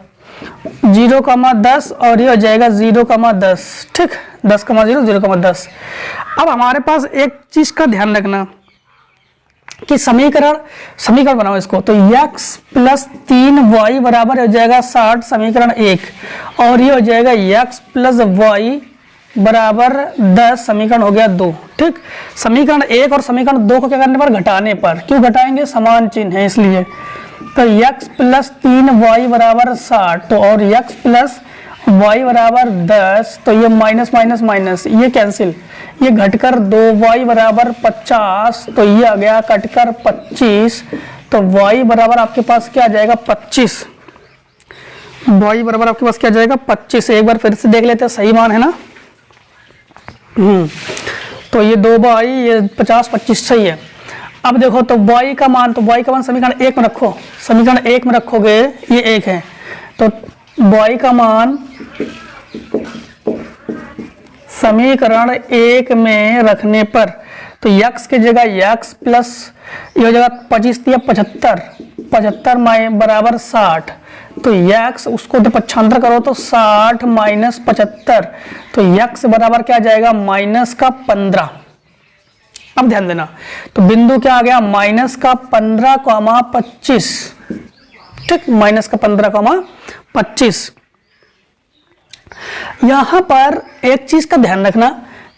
0,10 और ये हो जाएगा 0,10, ठीक, 10,0 0,10। अब हमारे पास एक चीज का ध्यान रखना कि समीकरण बनाओ इसको, तो x + 3y बराबर हो जाएगा 60, समीकरण 1, और ये हो जाएगा x + y बराबर 10, समीकरण हो गया 2, ठीक। समीकरण 1 और समीकरण 2 को क्या करने पर, घटाने पर, क्यों घटाएंगे, समान चिन्ह है इसलिए। तो x + 3y = 60, तो और x + y = 10, तो ये माइनस माइनस माइनस, ये कैंसिल, ये घटकर 2y = 50, तो ये आ गया कटकर 25, तो y बराबर आपके पास क्या आ जाएगा 25, y बराबर आपके पास क्या आ जाएगा 25। एक बार फिर से देख लेते हैं, सही मान है ना, तो ये 2y, ये 50 25 सही है। अब देखो तो y का मान, तो y का मान समीकरण 1 में रखो, समीकरण 1 में रखोगे ये 1 है, तो y का मान समीकरण 1 में रखने पर, तो x की जगह x प्लस ये हो जाएगा 25 × 75, 75 बराबर 60, तो x उसको तो पक्षांतर करो तो 60 - 75, तो x बराबर क्या आ जाएगा -15। अब ध्यान देना, तो बिंदु क्या आ गया -15,25, ठीक, -15,25। यहां पर एक चीज का ध्यान रखना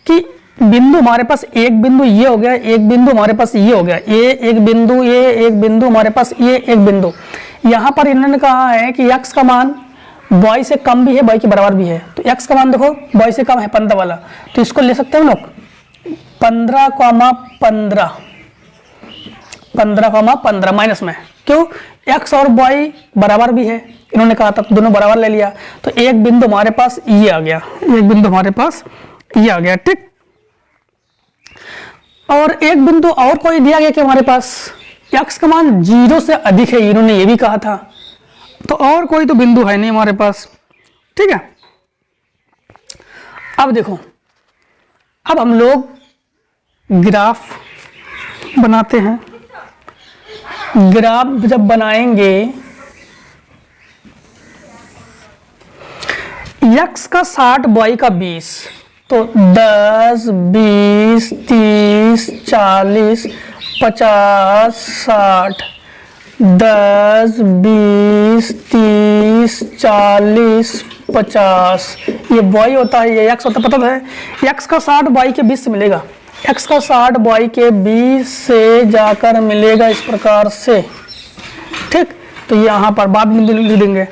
कि बिंदु हमारे पास, एक बिंदु ये हो गया, एक बिंदु हमारे पास ये हो गया, ये एक बिंदु, ये एक बिंदु हमारे पास, ये एक बिंदु। यहां पर इन्होंने कहा है कि x का मान y से कम भी है, y के बराबर भी है, तो x का मान देखो y से कम है 15 वाला, तो इसको ले सकते हो लोग 15,15 माइनस में, क्यों, x और y बराबर भी है, इन्होंने कहा था, दोनों बराबर ले लिया, तो एक बिंदु हमारे पास ये आ गया, एक बिंदु हमारे पास ये आ गया, ठीक। और एक बिंदु और कोई दिया गया कि हमारे पास x का मान 0 से अधिक है, इन्होंने ये भी कहा था, तो और कोई तो बिंदु है नहीं हमारे पास, ठीक है। अब देखो, अब हम लोग ग्राफ बनाते हैं। ग्राफ जब बनाएंगे, x का 60, y का 20, तो 10, 20, 30, 40, 50, 60, 10, 20, 30, 40, 50, ये y होता है, ये x होता है, पता है, x का 60 y के 20 से मिलेगा, x का 60 y के 20 से जाकर मिलेगा इस प्रकार से। ठीक, तो यहाँ पर बाद में लिख देंगे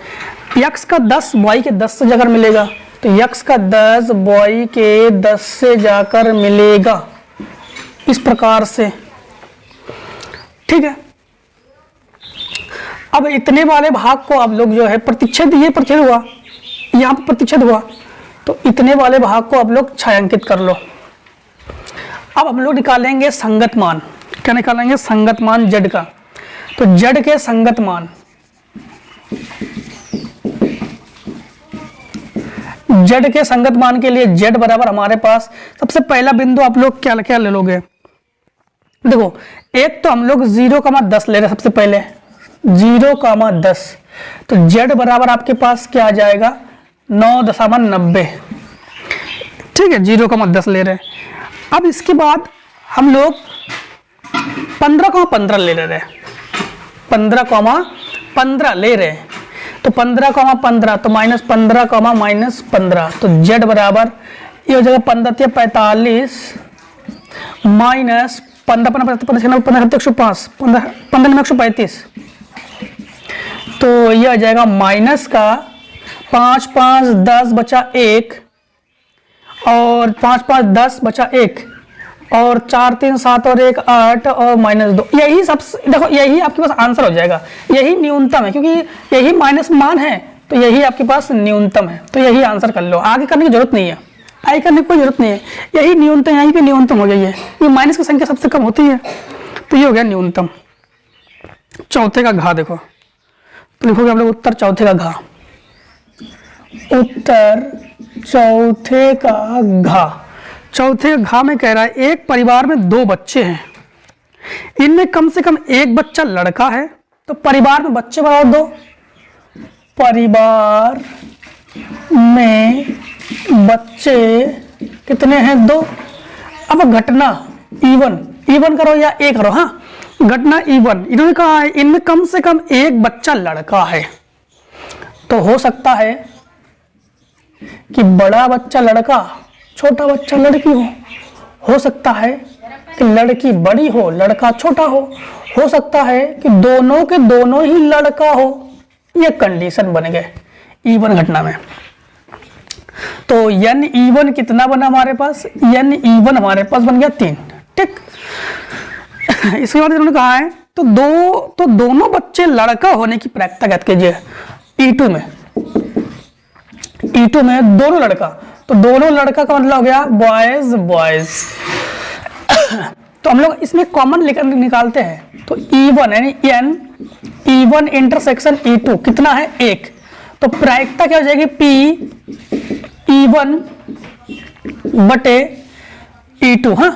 x का 10 y के 10 से जाकर मिलेगा, तो x का 10 y के 10 से जाकर मिलेगा इस प्रकार से। ठीक है, अब इतने वाले भाग को आप लोग जो है प्रतिच्छेद, ये प्रतिच्छेद हुआ, यहाँ पर प्रतिच्छेद हुआ, तो इतने वाले भाग को आप लोग छायांकित कर लो। अब हम लोग निकालेंगे संगत मान। क्या निकालेंगे? संगत मान z का। तो z के संगत मान, z के संगत मान के लिए z बराबर हमारे पास सबसे पहला बिंदु आप लोग क्या क्या ले लोगे? देखो, एक तो हम लोग 0,10 ले रहे सबसे पहले, 0,10, तो z बराबर आपके पास क्या आ जाएगा? 9.90। ठीक है, 0,10 ले रहे हैं। अब इसके बाद हम लोग 15,15 ले रहे हैं, 15,15 ले रहे हैं, तो 15,15 तो -15, तो z बराबर ये हो जाएगा 15 45 माइनस 15 135, तो ये आ जाएगा माइनस का 5 5 10 बचा 1, और 5 5 10 बचा 1, और 4 3 7 और 1 8, और -2। यही सब, देखो यही आपके पास आंसर हो जाएगा, यही न्यूनतम है, क्योंकि यही माइनस मान है, तो यही आपके पास न्यूनतम है, तो यही आंसर कर लो, आगे करने की जरूरत नहीं है, आगे करने की कोई जरूरत नहीं है, यही न्यूनतम, यहीं पे न्यूनतम हो गई है, ये माइनस की संख्या सबसे कम होती है, तो ये हो गया न्यूनतम। चौथे का घा देखो, तो लिखोगे हम लोग उत्तर चौथे का घा, उत्तर चौथे का घा। चौथे घा में कह रहा है एक परिवार में 2 बच्चे हैं, इनमें कम से कम एक बच्चा लड़का है, तो परिवार में बच्चे बराबर 2, परिवार में बच्चे कितने हैं? 2। अब घटना इवन करो या ए करो, हाँ, घटना इवन, इन्होंने कहा है इनमें कम से कम एक बच्चा लड़का है, तो हो सकता है कि बड़ा बच्चा लड़का, छोटा बच्चा लड़की हो सकता है कि लड़की बड़ी हो, लड़का छोटा हो सकता है कि दोनों के दोनों ही लड़का हो, ये कंडीशन बन गए इवन घटना में। तो n इवन कितना बना हमारे पास? n इवन हमारे पास बन गया 3। ठीक, इसके बाद इन्होंने कहा है तो दोनों बच्चे लड़का होने की प्रायिकता ज्ञात कीजिए। E2 में दोनों लड़का, तो दोनों लड़का का मतलब हो गया बॉयज। तो हम लोग इसमें कॉमन लेकर निकालते हैं, तो E1 यानी n E1 इंटरसेक्शन E2 कितना है? 1, तो प्रायिकता क्या हो जाएगी? P E1 बटे E2। हाँ,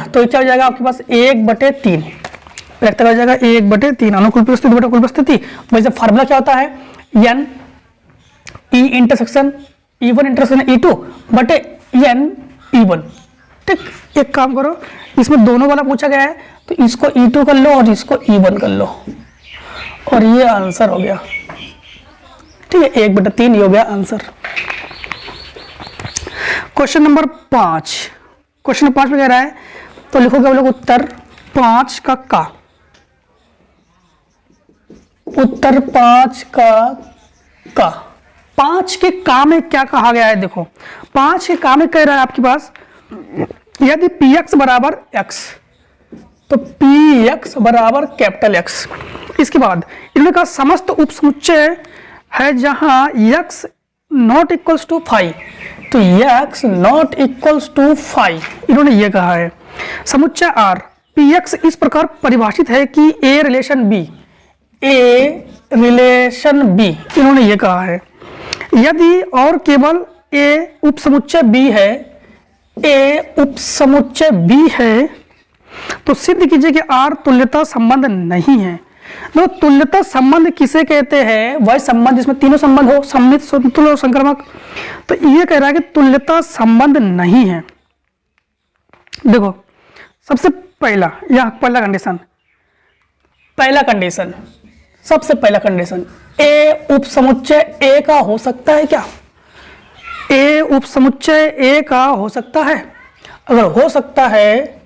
तो क्या हो जाएगा आपके पास? 1/3, प्रायिकता हो जाएगा 1/3, अनुकूल परिस्थिति बटे अनुकूल परिस्थिति। वैसे फार्मूला क्या होता है? n E intersection E1 intersection E2 बटे n E1। ठीक, एक काम करो, इसमें दोनों वाला पूछा गया है, तो इसको E2 कर लो और इसको E1 कर लो, और ये आंसर हो गया। ठीक है, 1/3 ये हो गया answer. Question number 5, question number 5 में कह रहा है, तो लिखोगे हम लोग उत्तर 5 का उत्तर 5 का 5 के का में क्या कहा गया है? देखो 5 के का में कह रहा है आपके पास यदि px बराबर x, तो px बराबर कैपिटल X। इसके बाद इन्होंने कहा समस्त उप समुच्चय है जहां x नॉट इक्वल्स टू 5, तो x नॉट इक्वल्स टू 5 इन्होंने ये कहा है। समुच्चय R px इस प्रकार परिभाषित है कि a रिलेशन b इन्होंने ये कहा है। यदि और केवल a उप समुच्चय b है, तो सिद्ध कीजिए कि R तुल्यता संबंध नहीं है। तो तुल्यता संबंध किसे कहते हैं? वह संबंध जिसमें तीनों संबंध हो, सममित, समतुल्य और संक्रामक। तो ये कह रहा है कि तुल्यता संबंध नहीं है। देखो सबसे पहला, यह पहला कंडीशन, सबसे पहला कंडीशन, ए उप समुच्चय ए का हो सकता है क्या? ए उप समुच्चय ए का हो सकता है? अगर हो सकता है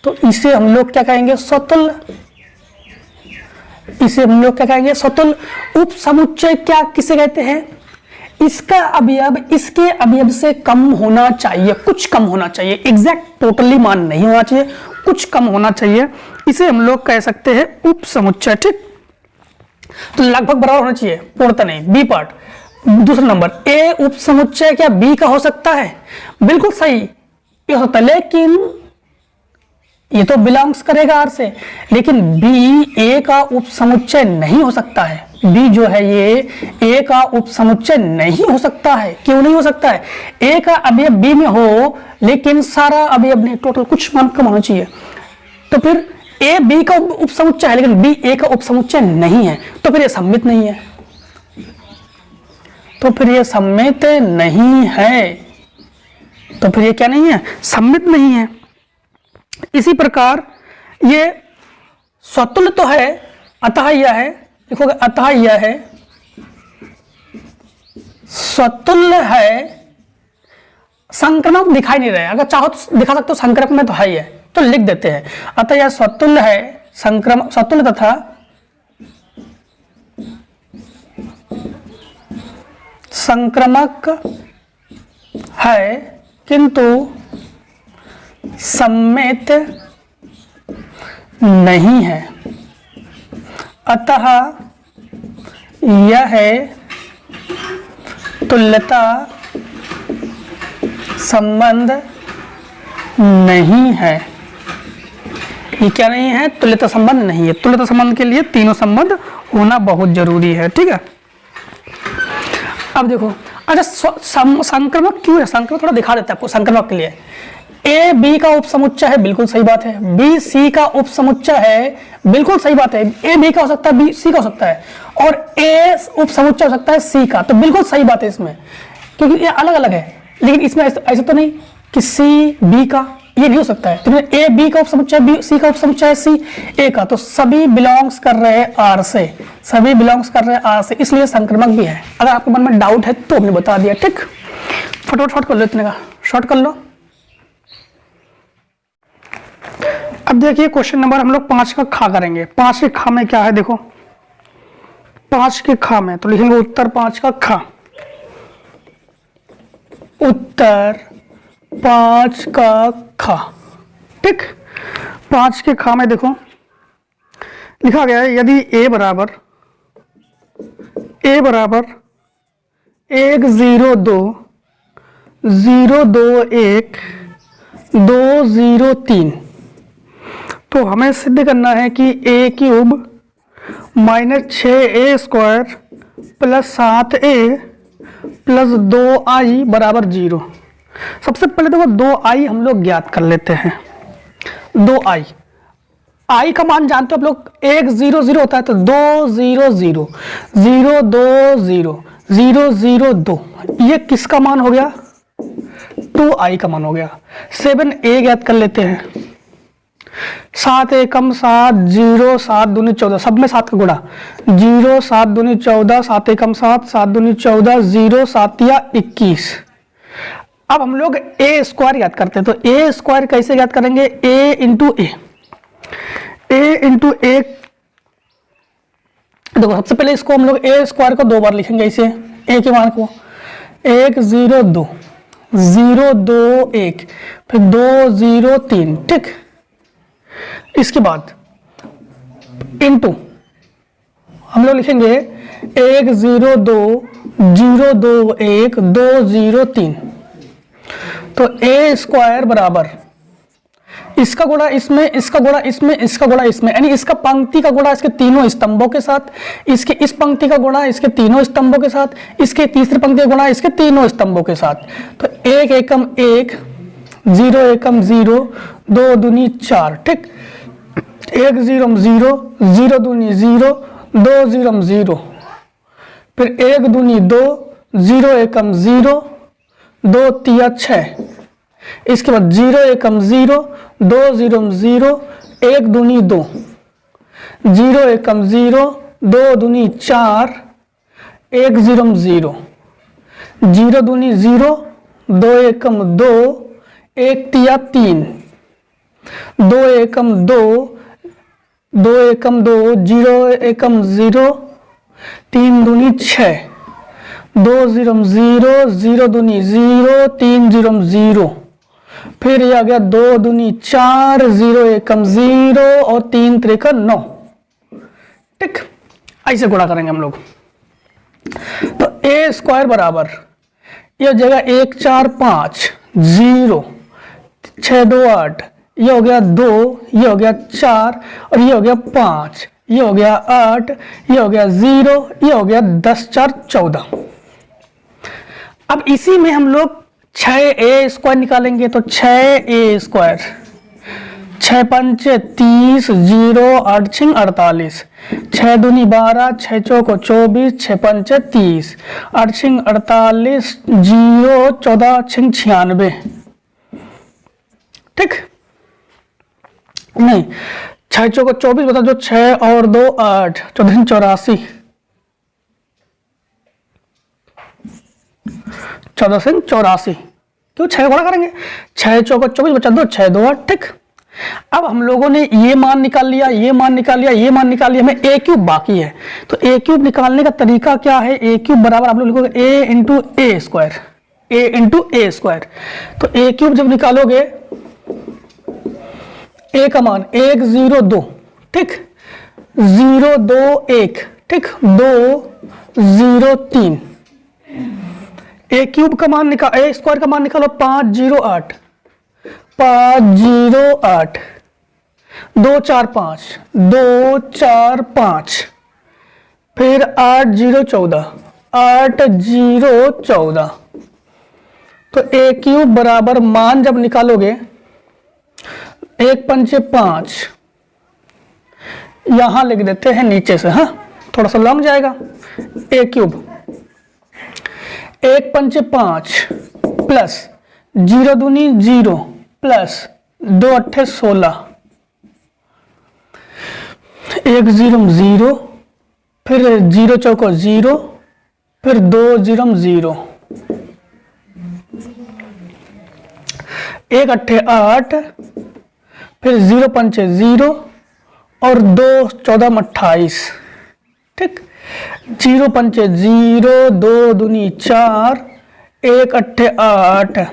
तो इसे हम लोग क्या कहेंगे? स्वतुल्य। इसे हम लोग क्या कहेंगे? स्वतुल्य। उप समुच्चय क्या किसे कहते हैं? इसका अवयव इसके अवयव से कम होना चाहिए, कुछ कम होना चाहिए, एग्जैक्ट टोटली मान नहीं होना चाहिए, कुछ कम होना चाहिए, इसे हम लोग कह सकते हैं उप समुच्चय। ठीक, तो लगभग बराबर होना चाहिए, पूर्णतः नहीं। बी पार्ट, दूसरा नंबर, ए उप समुच्चय क्या बी का हो सकता है? बिल्कुल सही, ये हो सकता है, लेकिन ये तो बिलोंग्स करेगा आर से, लेकिन बी ए का उप समुच्चय नहीं हो सकता है। बी जो है ये ए का उप समुच्चय नहीं हो सकता है। क्यों नहीं हो सकता है? ए का अवयव बी में हो लेकिन सारा अवयव नहीं, टोटल कुछ मान कम होना चाहिए। तो फिर ए बी का उप समुच्चय है लेकिन बी ए का उप समुच्चय नहीं है, तो फिर ये सम्मित नहीं है। तो फिर ये सम्मित नहीं है, तो फिर ये क्या नहीं है? सम्मित नहीं है। इसी प्रकार ये स्वतुल्य तो है, अतः यह है, देखोगे अतः यह है स्वतुल्य है। संक्रमक दिखाई नहीं रहे, अगर चाहो तो दिखा सकते हो, संक्रमक में तो है ही है, तो लिख देते हैं अतः यह स्वतुल्य है, संक्रमक स्वतुल्य तथा संक्रमक है किंतु सम्मित नहीं है। अतः यह तुल्यता संबंध नहीं है। ये क्या नहीं है? तुल्यता संबंध नहीं है। तुल्यता संबंध के लिए तीनों संबंध होना बहुत जरूरी है। ठीक है, अब देखो, अच्छा संक्रमक क्यों है? संक्रमक थोड़ा दिखा देता है आपको। संक्रमक के लिए ए बी का उप समुच्चय है, बिल्कुल सही बात है। बी सी का उप समुच्चय है, बिल्कुल सही बात है। ए बी का हो सकता है, बी सी का हो सकता है, और ए उप समुच्चय हो सकता है सी का, तो बिल्कुल सही बात है इसमें, क्योंकि ये अलग अलग है। लेकिन इसमें ऐसा तो नहीं कि सी बी का, ये नहीं हो सकता है। तो ए बी का उप समुच्चय, बी सी का उप समुच्चय है सी ए का, तो सभी बिलोंग्स कर रहे हैं आर से, सभी बिलोंग्स कर रहे हैं आर से, इसलिए संक्रमक भी है। अगर आपके मन में डाउट है तो हमने बता दिया। ठीक, फटाफट शॉर्ट कर लो, इतने का शॉर्ट कर लो। अब देखिए क्वेश्चन नंबर हम लोग 5 का खा करेंगे। 5 के खा में क्या है? देखो 5 के खा में तो लिखेंगे उत्तर 5 का खा, उत्तर 5 का खा। ठीक, 5 के खा में देखो लिखा गया है, यदि a बराबर 1 0 2 0 2 1 2 0 3, तो हमें सिद्ध करना है कि A cube minus 6a square plus 7a plus 2i बराबर 0। सबसे पहले देखो 2i हम लोग ज्ञात कर लेते हैं। 2i, i का मान जानते हो आप लोग, 1 0 0 होता है, तो 2 0 0 0 2 0 0 0 2, ये किसका मान हो गया? 2i का मान हो गया। 7a ज्ञात कर लेते हैं। 7 एकम 7 0 7 दूनी 14, सब में 7 का गुणा, 0 7 दूनी 14 7 एकम 7 7 दूनी 14 0 7 या 21। अब हम लोग ए स्क्वायर याद करते हैं, तो ए स्क्वायर कैसे याद करेंगे? ए इंटू ए, ए इंटू ए। देखो सबसे पहले इसको हम लोग ए स्क्वायर को 2 बार लिखेंगे, इसे ए के मान को 1 0 2 0 2 1, फिर 2 0 3। ठीक, इसके बाद इनटू हम लोग लिखेंगे 1 0 2 0 2 1 2 0 3, तो ए स्क्वायर बराबर इसका गुणा इसमें, इसका गुणा इसमें, इसका गुणा इसमें, यानी इसका पंक्ति का गुणा इसके तीनों स्तंभों के साथ, इसके इस पंक्ति का गुणा इसके तीनों स्तंभों के साथ, इसके तीसरी पंक्ति का गुणा इसके तीनों स्तंभों के साथ। तो 1 एकम 1 0 एकम 0 2 दूनी 4। ठीक, 1 0 0 0 दूनी 0 2 0 0, फिर 1 दूनी 2 0 एकम 0 2 तिया 6, इसके बाद 0 एकम 0 2 0 0 1 दूनी 2 0 एकम 0 2 दूनी 4 1 0 0 जीरो दूनी जीरो, दो एकम दो, एक तिया तीन, दो एकम दो, दो एकम दो, जीरो एकम जीरो, तीन दूनी छः, दो जीरो जीरो, जीरो दूनी जीरो, तीन जीरो जीरो, फिर ये आ गया दो दूनी चार, जीरो एकम जीरो और तीन त्रिका 9। ठीक, ऐसे गुणा करेंगे हम लोग। तो ए स्क्वायर बराबर ये हो जाएगा 1 4 5 0 6 2 8, ये हो गया 2, ये हो गया 4 और ये हो गया 5, ये हो गया 8, ये हो गया 0, ये हो गया 10 4 14। अब इसी में हम लोग 6a स्क्वायर निकालेंगे। तो 6a स्क्वायर, 6 पंचे 30, 0 8 6 48, 6 दूनी 12, 6 चौको 24, 6 पंचे 30, 8 6 48, 0 14 6 96। ठीक, नहीं 6 चौको 24 बता जो 6 और 2 8, 14 84, 14 से 84, क्यों 6 गुणा करेंगे, 6 चौको 24 बचा 2 6 2 8। ठीक, अब हम लोगों ने ये मान निकाल लिया, ये मान निकाल लिया, ये मान निकाल लिया, हमें ए क्यूब बाकी है। तो ए क्यूब निकालने का तरीका क्या है, ए क्यूब बराबर आप लोग लिखोगे ए इंटू ए स्क्वायर, ए इंटू ए स्क्वायर। तो ए क्यूब जब निकालोगे, ए का मान 1 0 2, ठीक, 0 2 1, ठीक, 2 0 3। ए क्यूब का मान निकाल, ए स्क्वायर का मान निकालो 5 0 8, 5 0 8, 2 4 5, 2 4 5, फिर 8 0 14, 8 0 14। तो ए क्यूब बराबर मान जब निकालोगे, 1 पंचे 5, यहां लिख देते हैं नीचे से, हाँ थोड़ा सा लंब जाएगा। ए क्यूब 1 पंचे 5 प्लस 0 दूनी 0 प्लस 2 अट्ठे 16, 1 0 0, फिर 0 चौको 0, फिर 2 0 0, 1 अट्ठे 8, फिर 0 पंचे 0 और 2 14 28। ठीक, 0 पंचे 0, 2 दूनी 4, 1 अट्ठे 8,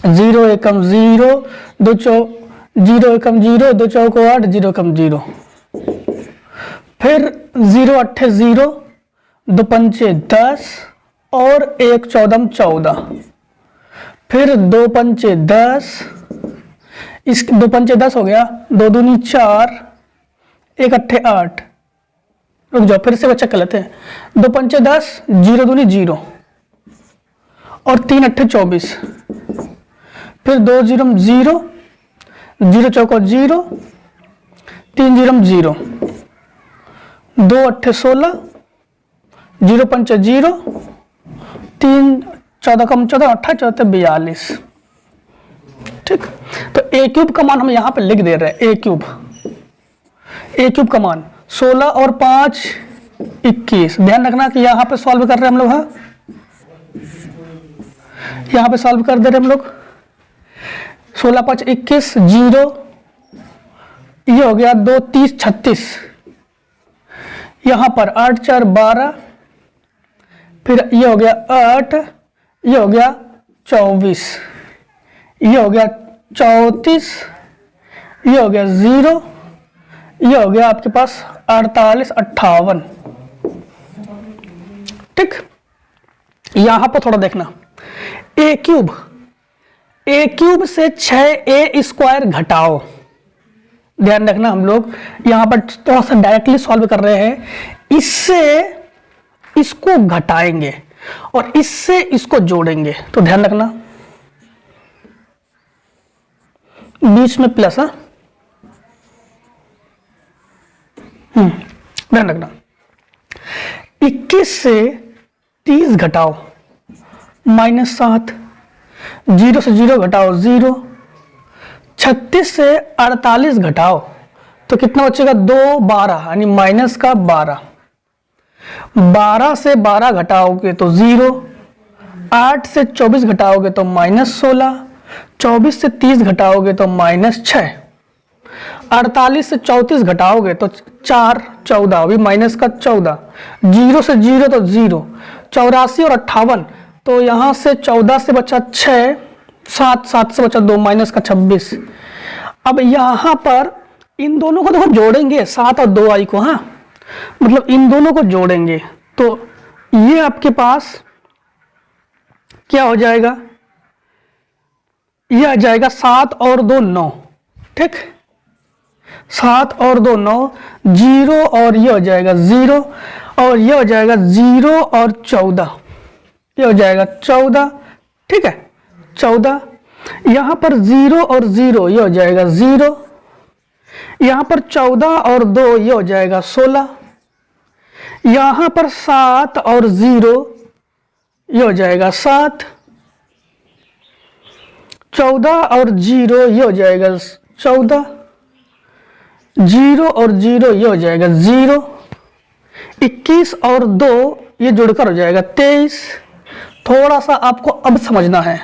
0 एकम 0, 2 0 एकम 0, 2 चौको 8, 0 एकम 0, फिर 0 अट्ठे 0, 2 पंचे 10 और 1 14 14, फिर 2 पंचे 10, इस 2 पंचे 10 हो गया, 2 दूनी 4, 1 अट्ठे 8, रुक जाओ फिर से बच्चा कर लेते हैं, 2 पंचे 10, 0 दूनी 0 और 3 अट्ठे 24, फिर 2 0 0, 0 चौको 0, 3 0 0, 2 अट्ठे 16, 0 पंचे 0, 3 14 कम 14, 18 14 42। ठीक, तो ए क्यूब का मान हम यहां पे लिख दे रहे हैं। ए क्यूब का मान 16 और 5 21। ध्यान रखना कि यहां पे सॉल्व कर रहे हैं हम लोग, हाँ यहां पे सॉल्व कर दे रहे हम लोग। 16 5 21, 0, ये हो गया 2 30 36, यहां पर 8 4 12, फिर ये हो गया 8, ये हो गया 24, ये हो गया 34, ये हो गया 0, ये हो गया आपके पास 48 58। ठीक, यहां पर थोड़ा देखना, ए क्यूब से 6a स्क्वायर घटाओ। ध्यान रखना हम लोग यहां पर थोड़ा सा डायरेक्टली सॉल्व कर रहे हैं, इससे इसको घटाएंगे और इससे इसको जोड़ेंगे। तो ध्यान रखना बीच में प्लस, हाँ ध्यान रखना। 21 से 30 घटाओ -7, 0 से 0 घटाओ 0, 36 से 48 घटाओ तो कितना बचेगा 2 12, यानी माइनस का 12, 12 से 12 घटाओगे तो 0, 8 से 24 घटाओगे तो -16, 24 से 30 घटाओगे तो -6, 48 से 34 घटाओगे तो 4, 14 अभी माइनस का 14, 0 से 0 तो 0, 84 और 58 तो यहाँ से 14 से बचा 6, 7, 7 से बचा 2, माइनस का 26। अब यहाँ पर इन दोनों को देखो जोड़ेंगे 7 और 2 आई को, हाँ मतलब इन दोनों को जोड़ेंगे तो ये आपके पास क्या हो जाएगा, ये आ जाएगा 7 और 2 9, ठीक 7 और 2 9, 0 और ये हो जाएगा 0 और ये हो जाएगा 0 और 14, ये हो जाएगा 14, ठीक है 14। यहाँ पर 0 और 0 ये हो जाएगा 0, यहाँ पर 14 और 2 ये हो जाएगा 16, यहाँ पर 7 और 0 ये हो जाएगा 7, 14 और 0 ये हो जाएगा 14, 0 और 0 ये हो जाएगा 0, 21 और 2 ये जुड़कर हो जाएगा 23। थोड़ा सा आपको अब समझना है,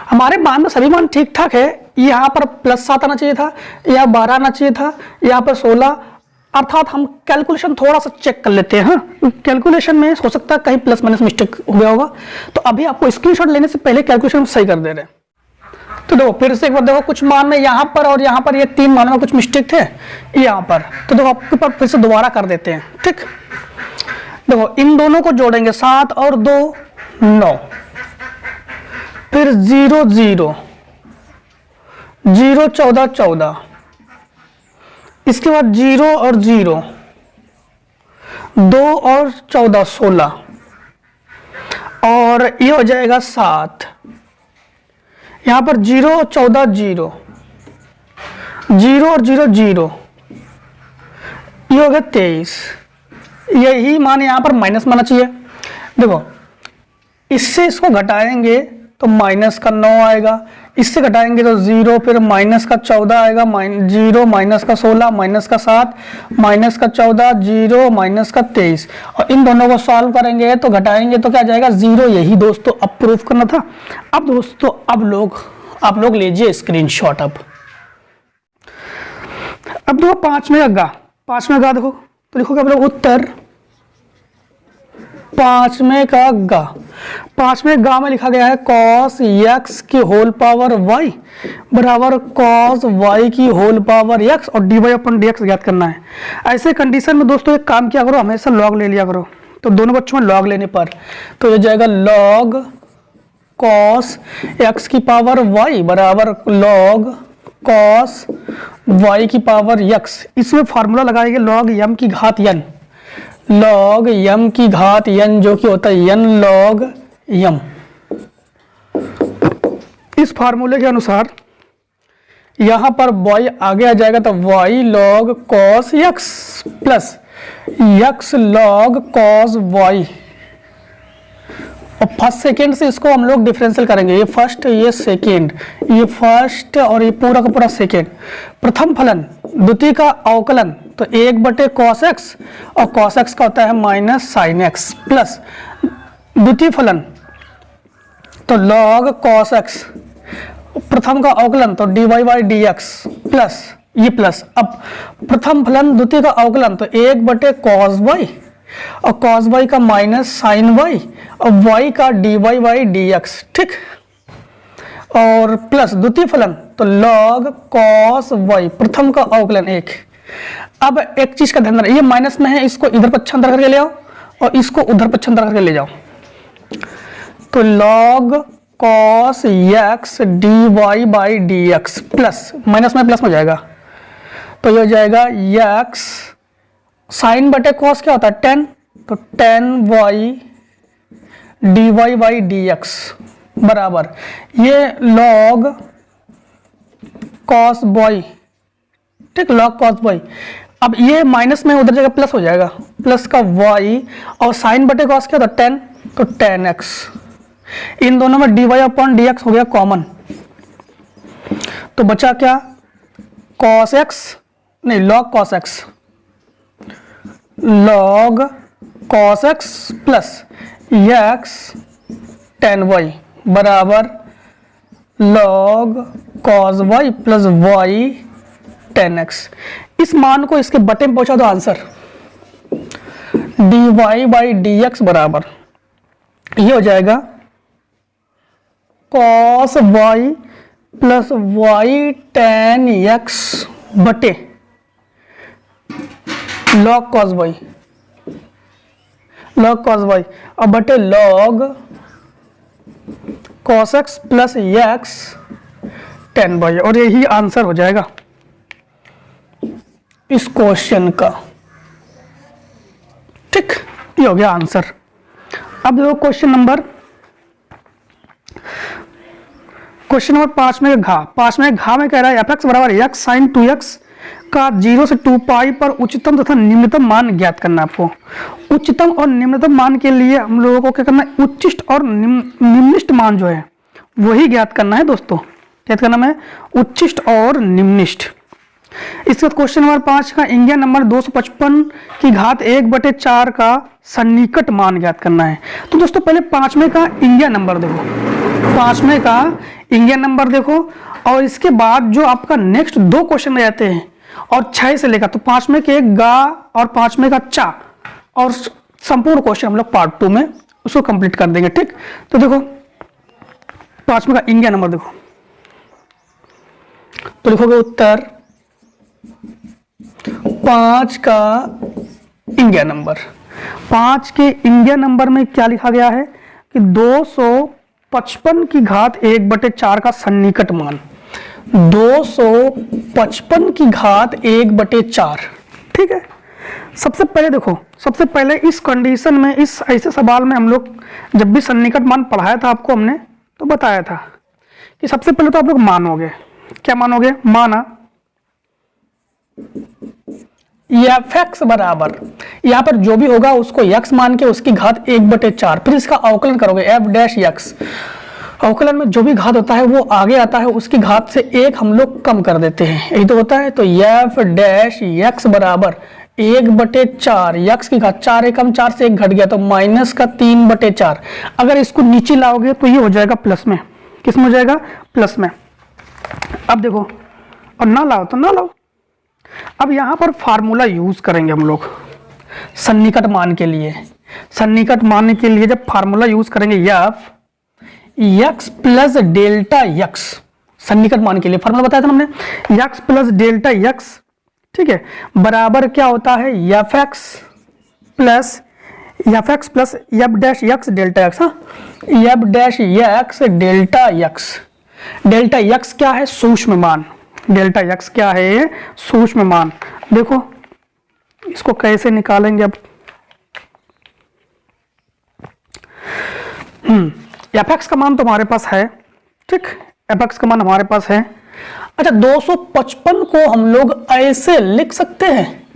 हमारे मान में सभी मान ठीक ठाक है, यहाँ पर +7 आना चाहिए था, यहाँ 12 आना चाहिए था, यहाँ पर 16, अर्थात हम कैलकुलेशन थोड़ा सा चेक कर लेते हैं। कैलकुलेशन में हो सकता है कहीं प्लस माइनस मिस्टेक हो गया होगा, तो अभी आपको स्क्रीनशॉट लेने से पहले कैलकुलेशन सही कर दे रहे हैं। तो देखो फिर से एक बार देखो, कुछ मान में यहाँ पर और यहाँ पर ये 3 मानों में कुछ मिस्टेक थे यहाँ पर, तो देखो आपके पास फिर से दोबारा कर देते हैं, ठीक। देखो इन दोनों को जोड़ेंगे 7 और 2 9, फिर 0 0 0 14 14, इसके बाद 0 और 0 2 और 14 16 और ये हो जाएगा 7, यहाँ पर 0 और 14 0, 0 और 0 0, ये हो गया 23। यही मान यहाँ पर माइनस माना चाहिए। देखो इससे इसको घटाएंगे तो माइनस का 9 आएगा, इससे घटाएंगे तो 0, फिर माइनस का 14 आएगा, 0 माइनस का 16 माइनस का 7 माइनस का 14 0 माइनस का 23, और इन दोनों को सॉल्व करेंगे तो घटाएंगे तो क्या जाएगा 0। यही दोस्तों अब प्रूफ करना था। अब दोस्तों आप लोग लीजिए स्क्रीनशॉट। अब देखो 5वें गा देखो, तो लिखोगे आप लोग उत्तर 5वें गा में लिखा गया है cos x की होल पावर y बराबर cos y की होल पावर x और dy/dx ज्ञात करना है। ऐसे कंडीशन में दोस्तों एक काम किया करो, हमेशा लॉग ले लिया करो। तो दोनों बच्चों में लॉग लेने पर तो ये जाएगा log cos x की पावर y बराबर log cos y की पावर x। इसमें फार्मूला लगाएंगे log m की घात n, log m की घात n जो कि होता है n log m। इस फार्मूले के अनुसार यहां पर y आगे आ जाएगा तो y log cos x plus x log cos y, और फर्स्ट सेकेंड से इसको हम लोग डिफरेंशियल करेंगे, ये फर्स्ट ये सेकेंड, ये फर्स्ट और ये पूरा का पूरा सेकेंड। प्रथम फलन द्वितीय का अवकलन तो 1/cos x और cos x का होता है माइनस sin x, प्लस द्वितीय फलन तो log cos x, प्रथम का अवकलन तो dy/dx प्लस ये प्लस। अब प्रथम फलन द्वितीय का अवकलन तो 1/cos y और cos y का माइनस sin y और y का dy/dx, ठीक। और प्लस द्वितीय फलन तो log cos y, प्रथम का अवकलन 1। अब एक चीज का ध्यान रखना, ये माइनस में है, इसको इधर पक्षांतर करके ले आओ और इसको उधर पक्षांतर करके ले जाओ। तो log cos x dy/dx plus minus में प्लस में जाएगा तो ये हो जाएगा x साइन बटे cos क्या होता है 10, तो 10y dy/dx बराबर ये log cos y, ठीक, log cos y। अब ये माइनस में उधर जगह प्लस हो जाएगा, प्लस का y और साइन बटे cos क्या होता है 10, तो 10x। इन दोनों में dy/dx हो गया कॉमन, तो बचा क्या cos x नहीं log cos x, log cos x plus x tan y बराबर log cos y plus y tan x। इस मान को इसके बटे में पहुंचा दो, आंसर dy बाई dx बराबर ये हो जाएगा cos y plus y tan x बटे log cos y और बटे log cos x plus x tan y, और यही आंसर हो जाएगा इस क्वेश्चन का। ठीक, ये हो गया आंसर। अब देखो क्वेश्चन नंबर 5 में घा में कह रहा है fx बराबर x sin 2x का 0 से 2 पाई पर उच्चतम तथा निम्नतम मान ज्ञात करना है आपको। उच्चतम और निम्नतम मान के लिए हम लोगों को क्या करना है, उच्चिष्ट और निम्निष्ट मान जो है वही ज्ञात करना है दोस्तों। ज्ञात करना है उच्चिष्ट और निम्निष्ट। इसके बाद क्वेश्चन नंबर 5 का इंगिया नंबर 255 की घात 1/4 का सन्निकट मान ज्ञात करना है। तो दोस्तों पहले 5वें का इंगिया नंबर देखो, 5वें का इंगिया नंबर देखो, और इसके बाद जो आपका नेक्स्ट 2 क्वेश्चन रहते हैं और 6 से लेकर, तो 5वें के गा और 5वें का चा, और संपूर्ण क्वेश्चन हम लोग पार्ट 2 में उसको कंप्लीट कर देंगे। ठीक, तो देखो 5वें का इंगिया नंबर देखो, तो लिखोगे उत्तर 5 का इंगिया नंबर। 5 के इंगिया नंबर में क्या लिखा गया है कि 255 की घात 1/4 का सन्निकट मान, 255 की घात 1/4। ठीक है, सबसे पहले देखो, सबसे पहले इस कंडीशन में, इस ऐसे सवाल में हम लोग जब भी सन्निकट मान पढ़ाया था आपको हमने, तो बताया था कि सबसे पहले तो आप लोग मानोगे, क्या मानोगे, माना fx बराबर यहाँ पर जो भी होगा उसको x मान के उसकी घात 1/4, फिर इसका अवकलन करोगे f'(x), अवकलन में जो भी घात होता है वो आगे आता है, उसकी घात से 1 हम लोग कम कर देते हैं, यही तो होता है। तो f'(x) बराबर 1/4, x की घात 4 एकम 4 से 1 घट गया तो माइनस का 3/4। अगर इसको नीचे लाओगे तो ये हो जाएगा प्लस में, किस में हो जाएगा, प्लस में। अब देखो, और ना लाओ तो ना लाओ। अब यहाँ पर फार्मूला यूज करेंगे हम लोग सन्निकट मान के लिए। सन्निकट मान के लिए जब फार्मूला यूज करेंगे x प्लस डेल्टा x, सन्निकट मान के लिए फार्मूला बताया था हमने, x प्लस डेल्टा x, ठीक है, बराबर क्या होता है, fx plus f'(x) delta x। f'(x) delta x, delta x क्या है, सूक्ष्म मान, डेल्टा x क्या है, सूक्ष्म मान। देखो इसको कैसे निकालेंगे अब, fx का मान तो हमारे पास है, ठीक, fx का मान हमारे पास है। अच्छा 255 को हम लोग ऐसे लिख सकते हैं,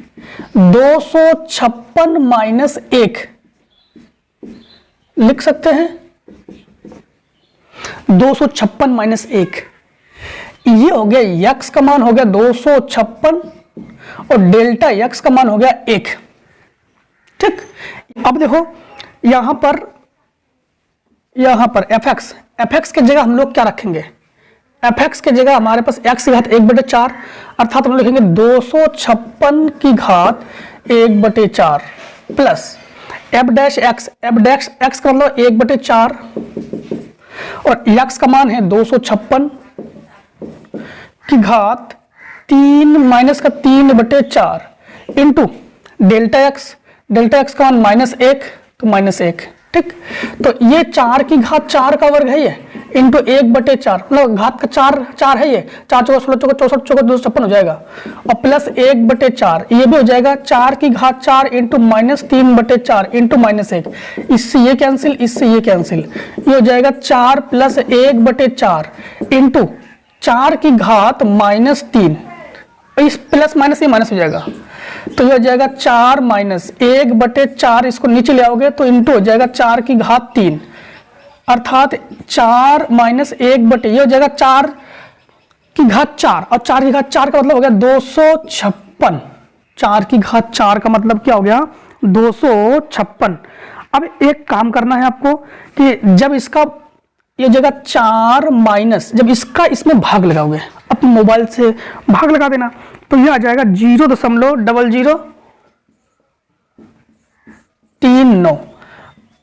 256 माइनस 1 लिख सकते हैं, 256 माइनस 1, ये हो गया x का मान हो गया 256 और डेल्टा x का मान हो गया 1। ठीक, अब देखो यहां पर fx के जगह हम लोग क्या रखेंगे, fx के जगह हमारे पास x की घात 1/4, अर्थात हम लोग लिखेंगे 256 की घात 1/4 प्लस f'(x) का मतलब 1/4 और x का मान है 256 की घात 3 माइनस का 3/4 इंटू डेल्टा x का मान -1 तो -1। ठीक, तो ये 4 की घात 4 का वर्ग है ये, इंटू 1/4, मतलब घात का 4 है ये, 4 चौका 16 चौका 64 चौका 256 हो जाएगा, और प्लस 1/4 ये भी हो जाएगा, 4 की घात 4 इंटू -3/4 इंटू -1, इससे ये कैंसिल, इससे ये कैंसिल, ये हो जाएगा 4 प्लस 1/4 इंटू 4 की घात -3, इस प्लस माइनस ये माइनस हो जाएगा, तो ये हो जाएगा 4 माइनस 1/4, इसको नीचे ले आओगे तो इंटू हो जाएगा 4 की घात 3, अर्थात 4 माइनस 1/, ये हो जाएगा 4 की घात 4, और 4 की घात 4 का मतलब हो गया 256, 4 की घात 4 का मतलब क्या हो गया 256, अब एक काम करना है आपको कि जब इसका ये जगह 4 माइनस, जब इसका इसमें भाग लगाओगे, अपने मोबाइल से भाग लगा देना, तो ये आ जाएगा 0.0039।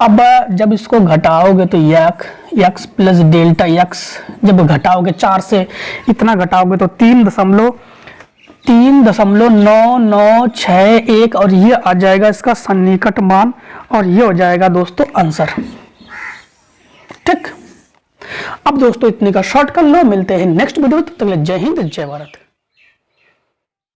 अब जब इसको घटाओगे तो यक्स प्लस डेल्टा यक्स, जब घटाओगे 4 से इतना घटाओगे तो 3.9961, और ये आ जाएगा इसका सन्निकट मान, और ये हो जाएगा दोस्तों आंसर। ठीक, अब दोस्तों इतने का शॉर्ट कर लो, मिलते हैं नेक्स्ट वीडियो में, तब तक के लिए जय हिंद जय भारत।